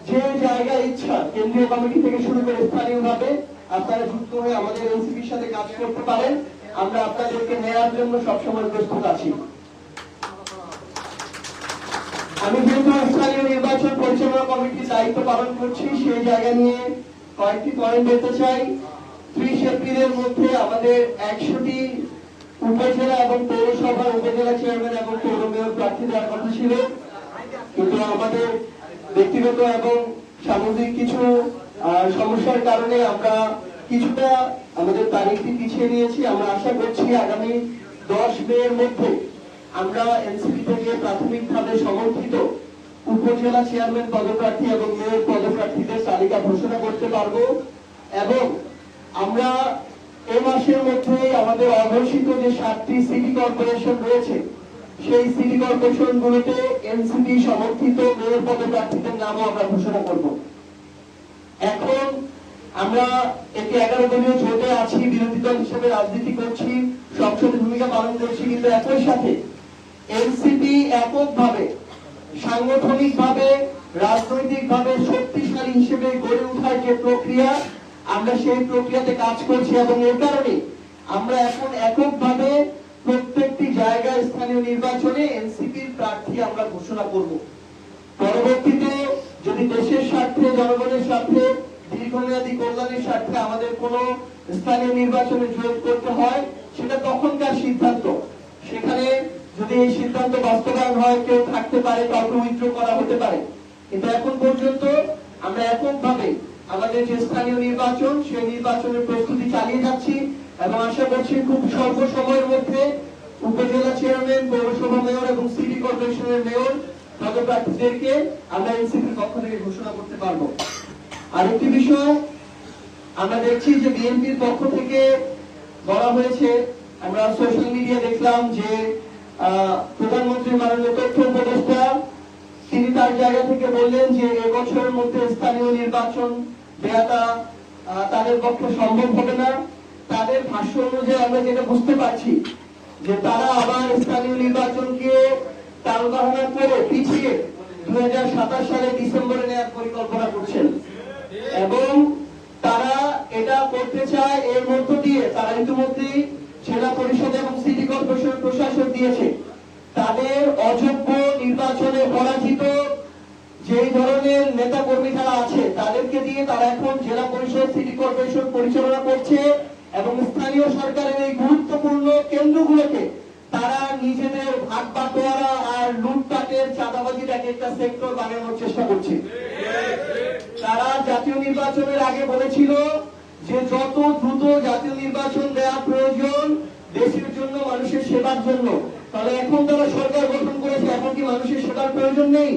S8: যে জায়গায় ইচ্ছা, কেন্দ্রীয় কমিটি থেকে শুরু করে স্থানীয়ভাবে আপনারা যুক্ত হয়ে আমাদের এনসিপির সাথে কাজ করতে পারেন। আমরা আপনাদেরকে নেওয়ার জন্য সবসময় প্রস্তুত আছি। আমি যেহেতু স্থানীয় নির্বাচন পরিচালনা কমিটির দায়িত্ব পালন করছি, সেই জায়গা নিয়ে কয়েকটি পয়েন্ট বলতে চাই। 30 এপ্রিলের মধ্যে আমাদের 100টি উপজেলা এবং পৌরসভার উপজেলা চেয়ারম্যান এবং পৌর মেয়র প্রার্থী দেওয়ার কথা ছিল, কিন্তু আমাদের ব্যক্তিগত এবং সামগ্রিক কিছু সমস্যার কারণে আমরা কিছুটা আমাদের তারিখটি পিছিয়ে নিয়েছি। আমরা আশা করছি আগামী 10 মের মধ্যে আমরা এনসিপি থেকে প্রাথমিকভাবে সমর্থিত উপজেলা চেয়ারম্যান পদপ্রার্থী এবং মেয়র পদপ্রার্থীদের তালিকা ঘোষণা করতে পারবো এবং আমরা এই মাসের মধ্যে আমাদের অঘোষিত যে 7টি সিটি কর্পোরেশন রয়েছে, সেই সিটি কর্পোরেশন গুলোতে এনসিপি সমর্থিত মেয়র পদপ্রার্থীদের নামও আমরা ঘোষণা করব। এখন আমরা একটি 11 দলীয় জোটে আছি, বিরোধী দল হিসেবে রাজনীতি করছি, সংসদে ভূমিকা পালন করছি, কিন্তু একই সাথে এনসিপি এককভাবে সাংগঠনিকভাবে রাজনৈতিকভাবে শক্তিশালী হিসেবে গড়ে ওঠার যে প্রক্রিয়া, আমরা সেই প্রক্রিয়াতে কাজ করছি এবং এই কারণে আমরা এখন এককভাবে প্রত্যেকটি জায়গায় স্থানীয় নির্বাচনে এনসিপির প্রার্থী আমরা ঘোষণা করব। পরবর্তীতে যদি দেশের স্বার্থে, জনগণের স্বার্থে, দীর্ঘমেয়াদী কল্যাণের স্বার্থে আমাদের কোনো স্থানীয় নির্বাচনে যোগ করতে হয়, সেটা তখনকার সিদ্ধান্ত। সেখানে যদি এই সিদ্ধান্ত বাস্তবায়ন হয়, কেউ থাকতে পারে, কাউকে উইথড্র করা হতে পারে, কিন্তু এখন পর্যন্ত আমরা এককভাবে আমাদের যে স্থানীয় নির্বাচন, সেই নির্বাচনের প্রস্তুতি চালিয়ে যাচ্ছি এবং আশা করছি খুব স্বল্প সময়ের মধ্যে উপজেলা চেয়ারম্যান, পৌরসভা মেয়র এবং সিটি কর্পোরেশনের মেয়র পদপ্রার্থীদেরকে আমরা এনসিপির পক্ষ থেকে ঘোষণা করতে পারবো। আরেকটি বিষয় আমরা দেখছি যে বিএনপির পক্ষ থেকে বলা হয়েছে, আমরা সোশ্যাল মিডিয়া দেখলাম যে প্রধানমন্ত্রী মাননীয় তথ্য উপদেষ্টা তিনি তার জায়গা থেকে বললেন যে এবছরের মধ্যে স্থানীয় নির্বাচন দেওয়াটা তাদের পক্ষে সম্ভব হবে না। তাদের ভাষ্য অনুযায়ী আমরা যেটা বুঝতে পারছি যে তারা আবার স্থানীয় নির্বাচনকে টালবাহানা করে পিছিয়ে 2027 সালে ডিসেম্বরে নেওয়ার পরিকল্পনা করছেন এবং তারা এটা করতে চায়। এর মধ্য দিয়ে তারা ইতিমধ্যেই জেলা পরিষদ এবং সিটি কর্পোরেশন প্রশাসন দিয়েছে তাদের অযোগ্য নির্বাচনে পরাজিত যেই ধরনের নেতা কর্মী যারা আছে তাদেরকে দিয়ে তারা এখন জেলা পরিষদ সিটি কর্পোরেশন পরিচালনা করছে এবং স্থানীয় সরকারের এই গুরুত্বপূর্ণ কেন্দ্রগুলোকে তারা নিজেদের ভাগ বাটোয়ারা আর লুটপাটের চাঁদাবাজির এক একটা সেক্টর বানানোর চেষ্টা করছে। তারা জাতীয় নির্বাচনের আগে বলেছিল যে যত দ্রুত জাতীয় নির্বাচন দেওয়া প্রয়োজন দেশের জন্য, মানুষের সেবার জন্য। তাহলে এখন তারা সরকার গঠন করেছে, এখন কি মানুষের সেবার প্রয়োজন নেই?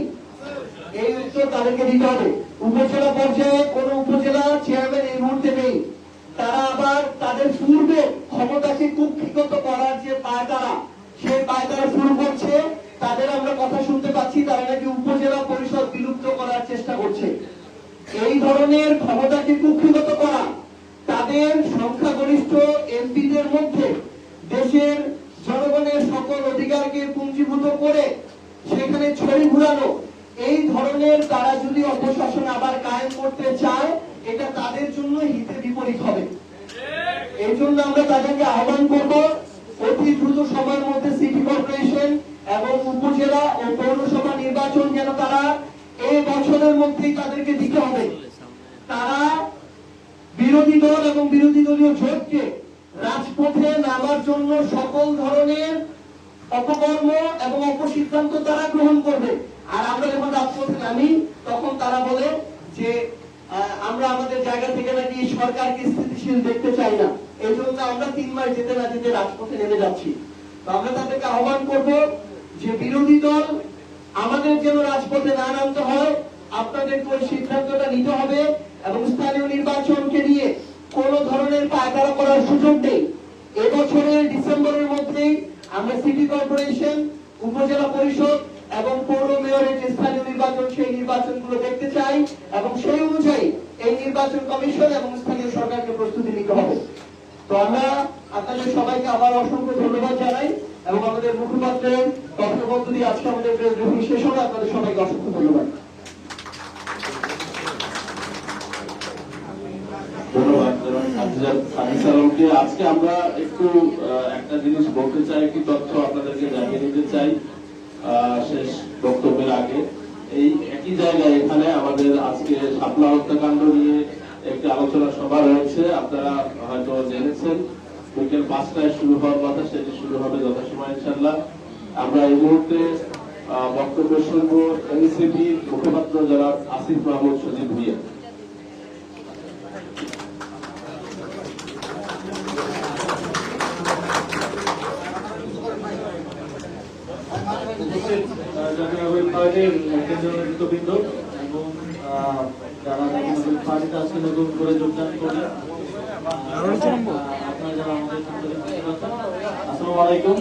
S8: এই উত্তর তাদেরকে দিতে হবে। উপজেলা পর্যায়ে কোন উপজেলা চেয়ারম্যান এই মুহূর্তে নেই। তারা আবার তাদের পূর্বে ক্ষমতাকে কুক্ষিগত করার যে পায়তারা, সেই পায়তারা শুরু করছে। তাদের আমরা কথা শুনতে পাচ্ছি তারা নাকি উপজেলা পরিষদ বিলুপ্ত করার চেষ্টা করছে। এই ধরনের ক্ষমতাকে কুক্ষিগত করা, তাদের সংখ্যাগরিষ্ঠ এমপিদের মধ্যে দেশের জনগণের সকল অধিকারকে পুঞ্জীভূত করে সেখানে ছড়ি ঘুরানো, এই ধরনের তারা যদি অপশাসন আবার কায়েম করতে চায় এটা তাদের জন্য হিতে বিপরীত হবে। এই জন্য আমরা তাদেরকে আহ্বান করব অতি দ্রুত সময়ের মধ্যে সিটি কর্পোরেশন এবং উপজেলা ও পৌরসভা নির্বাচন যেন তারা এই বছরের মধ্যেই তাদেরকে দিতে হবে। তারা বিরোধী দল এবং বিরোধী দলীয় জোটকে রাজপথে নামার জন্য সকল ধরনের অপকর্ম এবং অপসিদ্ধান্ত তারা গ্রহণ করবে। আর আমরা যখন রাজপথে নামি তখন তারা বলে যে আমরা আমাদের জায়গা থেকে নাকি সরকারকে স্থিতিশীল দেখতে চাই না, এই জন্য আমরা 3 মাস যেতে না যেতে রাজপথে নেমে যাচ্ছি। তো আমরা তাদেরকে আহ্বান করব যে বিরোধী দল আমাদের যেন রাজপথে না নামতে হয়, আপনাদেরকে ওই সিদ্ধান্তটা নিতে হবে এবং স্থানীয় নির্বাচনকে নিয়ে কোন ধরনের পায়তারা করার সুযোগ নেই। এবছরের ডিসেম্বরের মধ্যেই আমরা সিটি কর্পোরেশন, উপজেলা পরিষদ এবং পৌর মেয়রের যে স্থানীয় নির্বাচন সেই নির্বাচনগুলো দেখতে চাই এবং সেই অনুযায়ী এই নির্বাচন কমিশন এবং স্থানীয় সরকারকে প্রস্তুতি নিতে হবে। তো আমরা আপনাদের সবাইকে আবার অসংখ্য ধন্যবাদ জানাই এবং আমাদের মুখপাত্রের বক্তব্য দিয়ে আজকে আমাদের ব্রিফিং শেষ হলো। আপনাদের সবাইকে অসংখ্য ধন্যবাদ।
S3: ধন্যবাদ সালামকে। আজকে আমরা একটু একটা জিনিস বলতে চাই, একটি তথ্য আপনাদেরকে জানিয়ে দিতে চাই শেষ বক্তব্যের আগে। এই একই জায়গায় এখানে আমাদের আজকে শাপলা হত্যাকাণ্ড নিয়ে একটি আলোচনা সভা রয়েছে, আপনারা হয়তো জেনেছেন। বিকেল 5টায় শুরু হওয়ার কথা, সেটি শুরু হবে যথাসময় ইনশাআল্লাহ। আমরা এই মুহূর্তে বক্তব্য শুনবো এনসিপি মুখপাত্র জনাব আসিফ মাহমুদ সজীব ভুঁইয়া।
S1: কেন্দ্রীয় নেতৃত্ববৃন্দ এবং যারা পার্টিতে আজকে নতুন করে যোগদান করলেন, আপনারা যারা আমাদের আসসালামু আলাইকুম।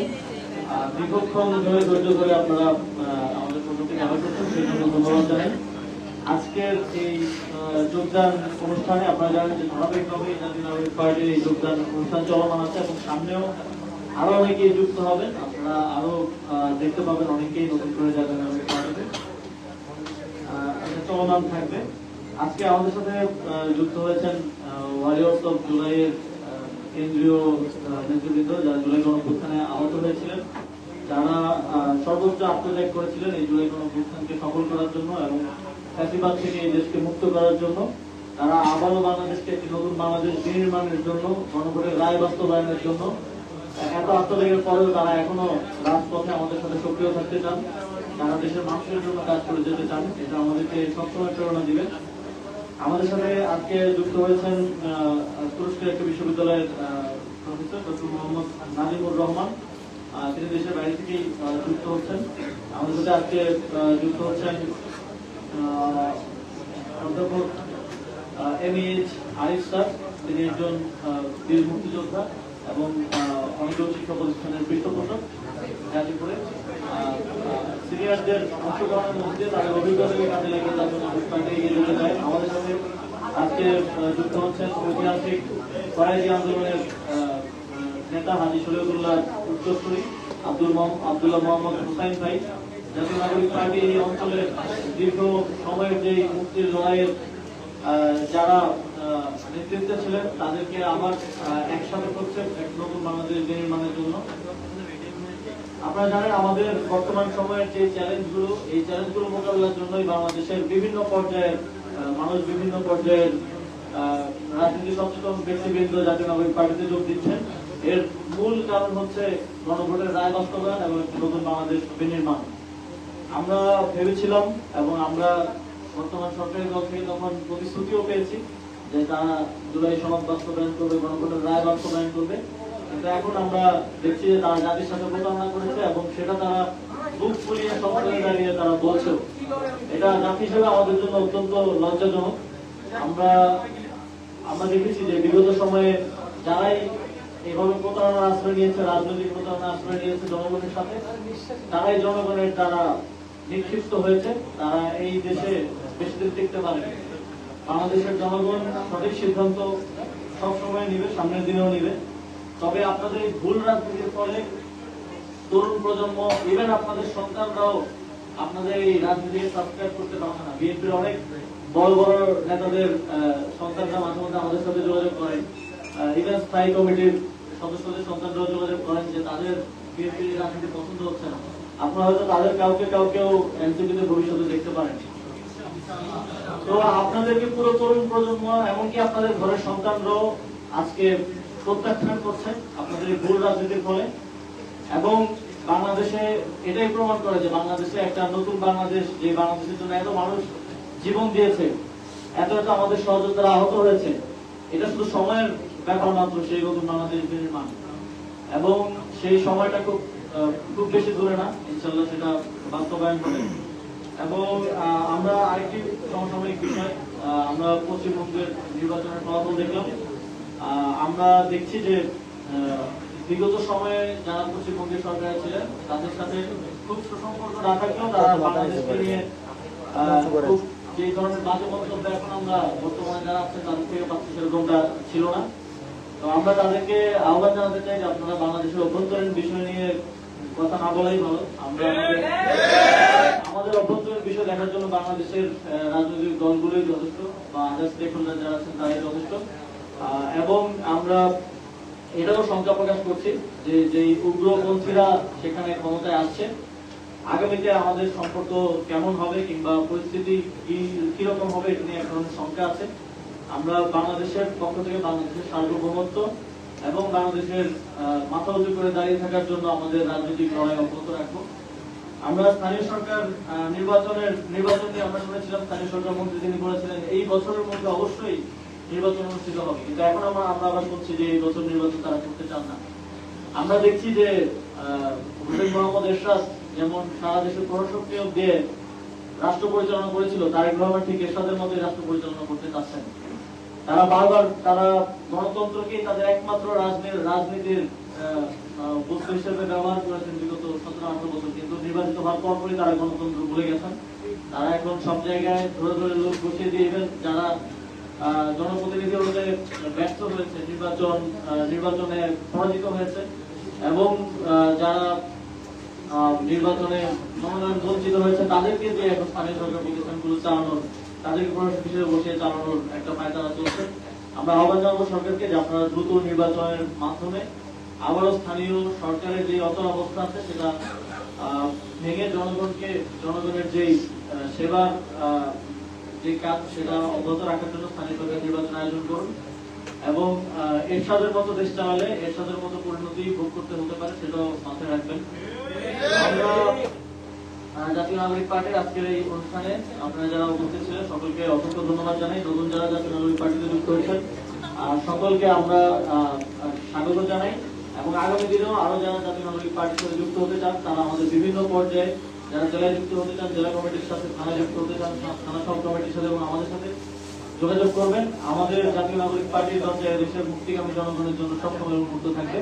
S1: দীর্ঘক্ষণ ধরে ধৈর্য ধরে আপনারা আমাদের প্রযুক্তি ব্যবহার করছেন, সেই জন্য ধন্যবাদ জানাই। আজকের এই যোগদান অনুষ্ঠানে আপনারা জানেন যে ধারাবাহিকভাবে জাতীয় নাগরিক পার্টির এই যোগদান অনুষ্ঠান চলমান আছে এবং সামনেও আরো অনেকেই যুক্ত হবেন। আপনারা আরো দেখতে পাবেন অনেকেই নতুন করে জাতীয় নাগরিক পার্টিতে চলমান থাকবে। আজকে আমাদের সাথে যুক্ত হয়েছেন ওয়ারিয়র্স অফ জুলাইয়ের কেন্দ্রীয় নেতৃবৃন্দ, যারা জুলাই গণঅভ্যুত্থানে আহত হয়েছিলেন, যারা সর্বোচ্চ আত্মত্যাগ করেছিলেন এই জুলাই গণঅভ্যুত্থানকে সফল করার জন্য এবং ফ্যাসিবাদ থেকে এই দেশকে মুক্ত করার জন্য। তারা আবারও বাংলাদেশকে একটি নতুন বাংলাদেশ বিনির্মাণের জন্য, গণভোটের রায় বাস্তবায়নের জন্য এত আত্মত্যাগের পরেও তারা এখনো রাজপথে আমাদের সাথে সক্রিয় থাকতে চান, তারা দেশের মানুষের জন্য কাজ করে যেতে চান। এটা আমাদেরকে সবসময় প্রেরণা দিবে। আমাদের সাথে আজকে যুক্ত হয়েছেন তুরস্কের একটি বিশ্ববিদ্যালয়ের প্রফেসর ডক্টর মোহাম্মদ নাজিমুর রহমান, তিনি দেশের বাইরে থেকেই যুক্ত হচ্ছেন। আমাদের সাথে আজকে যুক্ত হচ্ছেন অধ্যাপক এমএএইচ আরিফ স্যার, তিনি একজন বীর মুক্তিযোদ্ধা এবং অনেকজন শিক্ষা প্রতিষ্ঠানের পৃষ্ঠপোষক গাজীপুরে। সিনিয়রদের অংশগ্রহণের মধ্যে তাদের অভিজ্ঞতাকে কাজে লাগিয়ে জাতীয় নাগরিক পার্টি এগিয়ে যেতে চায়। আমাদের সাথে আজকে যুক্ত হচ্ছেন ঐতিহাসিক ফরাজি আন্দোলনের নেতা হাজী শরীয়তুল্লাহ উত্তরসূরি আব্দুল্লাহ মোহাম্মদ হুসাইন ভাই, জাতীয় নাগরিক পার্টি এই অঞ্চলের দীর্ঘ সময়ের যে মুক্তির লড়াইয়ের যারা নেতৃত্বে ছিলেন তাদেরকে আবার একসাথে করছে এক নতুন বাংলাদেশ নির্মাণের জন্য। আপনারা জানেন আমাদের বর্তমান সময়ের যে চ্যালেঞ্জগুলো, এই চ্যালেঞ্জগুলো মোকাবিলার জন্যই বাংলাদেশের বিভিন্ন পর্যায়ের মানুষ, বিভিন্ন পর্যায়ের রাজনীতি সচেতন ব্যক্তিবৃন্দ জাতীয় নাগরিক পার্টিতে যোগ দিচ্ছেন। এর মূল কারণ হচ্ছে গণভোটের রায় বাস্তবায়ন এবং নতুন বাংলাদেশ বিনির্মাণ। আমরা ভেবেছিলাম এবং আমরা বর্তমান সরকারের দল থেকে তখন প্রতিশ্রুতিও পেয়েছি যে তারা জুলাই সনদ বাস্তবায়ন করবে, গণভোটের রায় বাস্তবায়ন করবে, কিন্তু এখন আমরা দেখছি যে তারা জাতির সাথে প্রতারণা করেছে এবং সেটা তারা বুক ফুলিয়ে সমাজে দাঁড়িয়ে তারা বলছেও। এটা জাতি হিসেবে আমাদের জন্য অত্যন্ত লজ্জাজনক। আমরা দেখেছি যে বিগত সময়ে যারাই এইভাবে প্রতারণার আশ্রয় নিয়েছে, রাজনৈতিক প্রতারণার আশ্রয় নিয়েছে জনগণের সাথে, তারাই জনগণের দ্বারা নিক্ষিপ্ত হয়েছে। তারা এই দেশে বেশি দিন টিকতে পারেনি। বাংলাদেশের জনগণ সঠিক সিদ্ধান্ত সবসময় নিবে, সামনের দিনেও নিবে। তবে আপনাদের এই ভুল রাজনীতির ফলে তরুণ প্রজন্ম, ইভেন আপনাদের সন্তানরাও আপনাদের এই রাজনীতিকে সাবস্ক্রাইব করতে পারছে না। বিএনপির অনেক বড় বড় নেতাদের সন্তানরা মাঝে মধ্যে আমাদের সাথে যোগাযোগ করেন, ইভেন স্থায়ী কমিটির সদস্যদের সন্তানরাও যোগাযোগ করেন যে তাদের বিএনপির রাজনীতি পছন্দ হচ্ছে না। আপনারা হয়তো তাদের কাউকেও এনসিপিতে ভবিষ্যতে দেখতে পারেন। তো আপনাদেরকে পুরো তরুণ প্রজন্ম, এমনকি আপনাদের ঘরের সন্তানরাও আজকে প্রত্যাখ্যান করছে আপনাদের এই ভুল রাজনীতির ফলে। এবং বাংলাদেশে এটাই প্রমাণ করে যে বাংলাদেশে একটা নতুন বাংলাদেশ, যে বাংলাদেশের জন্য এত মানুষ জীবন দিয়েছে, এত আমাদের সহযোগিতা আহত হয়েছে, এটা শুধু সময়ের ব্যাপার মাত্র সেই নতুন বাংলাদেশ নির্মাণ। এবং সেই সময়টা খুব বেশি দূরে না, ইনশাল্লাহ সেটা বাস্তবায়ন হবে। এবং আমরা আরেকটি সমসাময়িক বিষয়, আমরা পশ্চিমবঙ্গের নির্বাচনের ফলাফল দেখলাম। আমরা দেখছি যে বিগত সময়ে যারা পশ্চিমবঙ্গের সরকারে ছিলেন তাদের সাথে খুব সুসম্পর্ক না থাকলেও তারা বাংলাদেশকে নিয়ে খুব যে ধরনের বাজে মন্তব্য এখন আমরা বর্তমানে যারা আছেন তাদের থেকে পাচ্ছি সেরকমটা ছিল না। তো আমরা তাদেরকে আহ্বান জানাতে চাই যে আপনারা বাংলাদেশের অভ্যন্তরীণ বিষয় নিয়ে কথা না বলাই ভালো। আমরা আমাদের অভ্যন্তরীণ বিষয় দেখার জন্য বাংলাদেশের রাজনৈতিক দলগুলোই যথেষ্ট, বা আদার্স স্টেক হোল্ডার যারা আছেন তারাই যথেষ্ট। এবং আমরা এটাও শঙ্কা প্রকাশ করছি যে যেই উগ্রপন্থীরা সেখানে ক্ষমতায় আসছে, আগামীতে আমাদের সম্পর্ক কেমন হবে কিংবা পরিস্থিতি কিরকম হবে এটা নিয়ে এখন শঙ্কা আছে। আমরা বাংলাদেশের পক্ষ থেকে বাংলাদেশের সার্বভৌমত্ব এবং বাংলাদেশের মাথা উঁচু করে দাঁড়িয়ে থাকার জন্য আমাদের রাজনৈতিক লড়াই অব্যাহত রাখবো। আমরা স্থানীয় সরকার নির্বাচন নিয়ে আমরা শুনেছিলাম, স্থানীয় সরকার মন্ত্রী তিনি বলেছিলেন এই বছরের মধ্যে অবশ্যই নির্বাচন অনুষ্ঠিত হবে, কিন্তু এখন আমরা আবার শুনছি যে এই বছর নির্বাচন তারা করতে চান না। আমরা দেখছি যে হুসেইন মোহাম্মদ এরশাদ যেমন সারা দেশে প্রশাসক নিয়োগ দিয়ে রাষ্ট্র পরিচালনা করেছিল, তারেক রহমান ঠিক এরশাদের মতোই রাষ্ট্র পরিচালনা করতে চাচ্ছেন। তারা বারবার গণতন্ত্রকেই তাদের একমাত্র রাজনীতির বস্তু হিসেবে ব্যবহার করেছেন বিগত 17-18 বছর, কিন্তু নির্বাচিত হওয়ার পরপরই তারা গণতন্ত্র ভুলে গেছেন। তারা এখন সব জায়গায় ধরে ধরে লোক বসিয়ে দিয়ে যারা জনপ্রতিনিধি হতে ব্যর্থ হয়েছে, নির্বাচনে পরাজিত হয়েছে, এবং যারা নির্বাচনে মনোনয়ন বঞ্চিত হয়েছে তাদেরকে দিয়ে এখন স্থানীয় সরকার প্রতিষ্ঠানগুলো চালানোর, তাদেরকে প্রশাসক হিসেবে বসিয়ে চালানোর একটা পায়তারা চলছে। আমরা আহ্বান জানাবো সরকারকে যে আপনারা দ্রুত নির্বাচনের মাধ্যমে আবারও স্থানীয় সরকারের যে অচল অবস্থা আছে সেটা ভেঙে জনগণের যেই সেবার যে কাজ সেটা অব্যাহত রাখার জন্য স্থানীয় সরকার নির্বাচন আয়োজন করুন। এবং এরশাদের মতো দেশ চালালে এরশাদের মতো পরিণতি ভোগ করতে হতে পারে, সেটাও মাথায় রাখবেন। আমরা জাতীয় নাগরিক পার্টির আজকের এই অনুষ্ঠানে আপনারা যারা উপস্থিত ছিলেন সকলকে অসংখ্য ধন্যবাদ জানাই। নতুন যারা জাতীয় নাগরিক পার্টিতে যুক্ত হয়েছেন সকলকে আমরা স্বাগত জানাই। এবং আগামী দিনেও আরো যারা জাতীয় নাগরিক পার্টির সাথে যুক্ত হতে চান তারা আমাদের বিভিন্ন পর্যায়ে, যারা জেলায় যুক্ত হতে চান জেলা কমিটির সাথে, থানায় যুক্ত হতে চান থানা সব কমিটির সাথে এবং আমাদের সাথে যোগাযোগ করবেন। আমাদের জাতীয় নাগরিক পার্টির দরজায় দেশের মুক্তিকামী জনগণের জন্য সবসময় উন্মুক্ত থাকবে।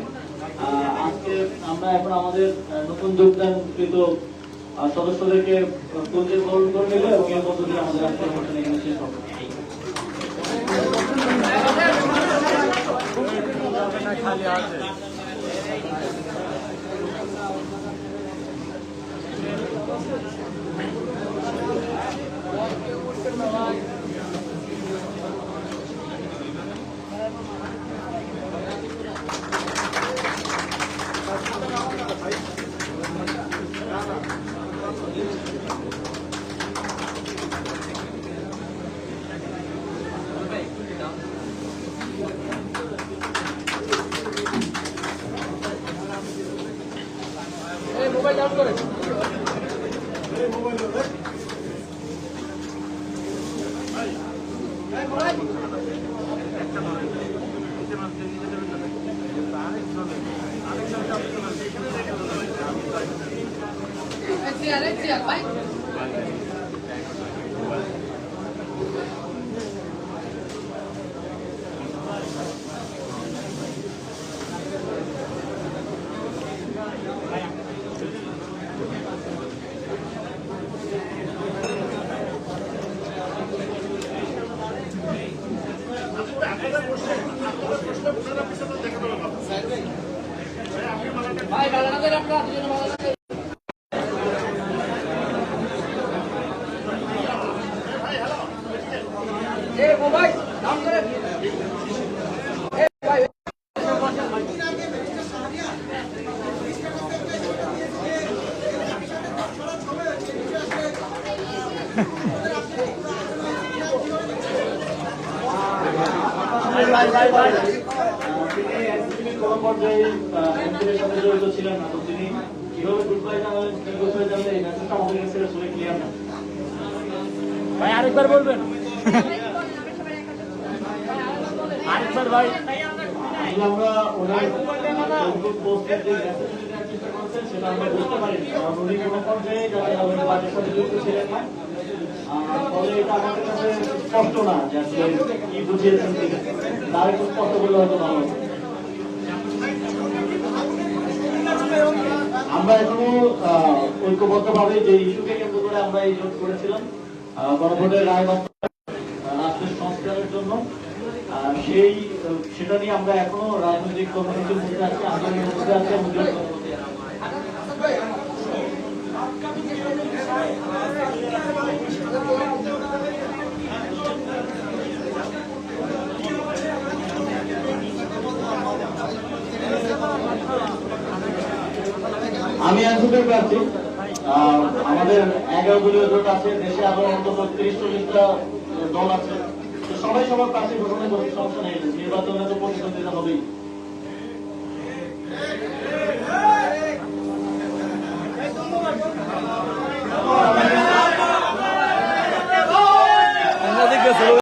S1: আজকে আমরা এখন আমাদের নতুন যোগদানকৃত সদস্যদেরকে পরিচয় বরণ করে নিল এবং এর মধ্য দিয়ে আমাদের আজকের অনুষ্ঠান এখানে শেষ হবে। তিনি এনসিপির কোনো পর্যায়ে এনসিপির সাথে জড়িত ছিলেন না, তো তিনি কিভাবে গুড বাই জানালেন, কি গুড বাই জানলেন, এই মেসেজটা আমাদের কাছে আসলে ক্লিয়ার না।
S9: ভাই আরেকবার বলবেন, আরেকবার ভাই।
S1: আসলে আমরা ওনার ফেসবুক পোস্টের যে মেসেজটি দেওয়ার চেষ্টা করেছেন সেটা আমরা বুঝতে পারিনি, কারণ উনি কোনো পর্যায়ে যাতে আমাদের পার্টির সাথে যুক্ত ছিলেন না। ফলে এটা আমাদের কাছে স্পষ্ট না যে আসলে কি বুঝিয়েছেন তিনি, তার একটু স্পষ্ট বলে হয়তো ভালো হতো। আমরা এখনো ঐক্যবদ্ধভাবে যে ইস্যুকে কেন্দ্র করে আমরা এই জোট করেছিলাম গণভোটের রায় রাষ্ট্রের সংস্কারের জন্য, সেটা নিয়ে আমরা এখনো রাজনৈতিক কমিউনিটির মধ্যে আছি, আন্দোলনের মধ্যে আছি এবং জোট কমিটিতে আছি। আমি এনসিপির প্রার্থী। আমাদের 11 দলীয় জোট আছে, দেশে আরো অন্তত 30-40টা দল আছে, তো সবাই সবার প্রার্থী ঘোষণা করতে সমস্যা নেই, নির্বাচনে তো প্রতিদ্বন্দ্বিতা হবেই।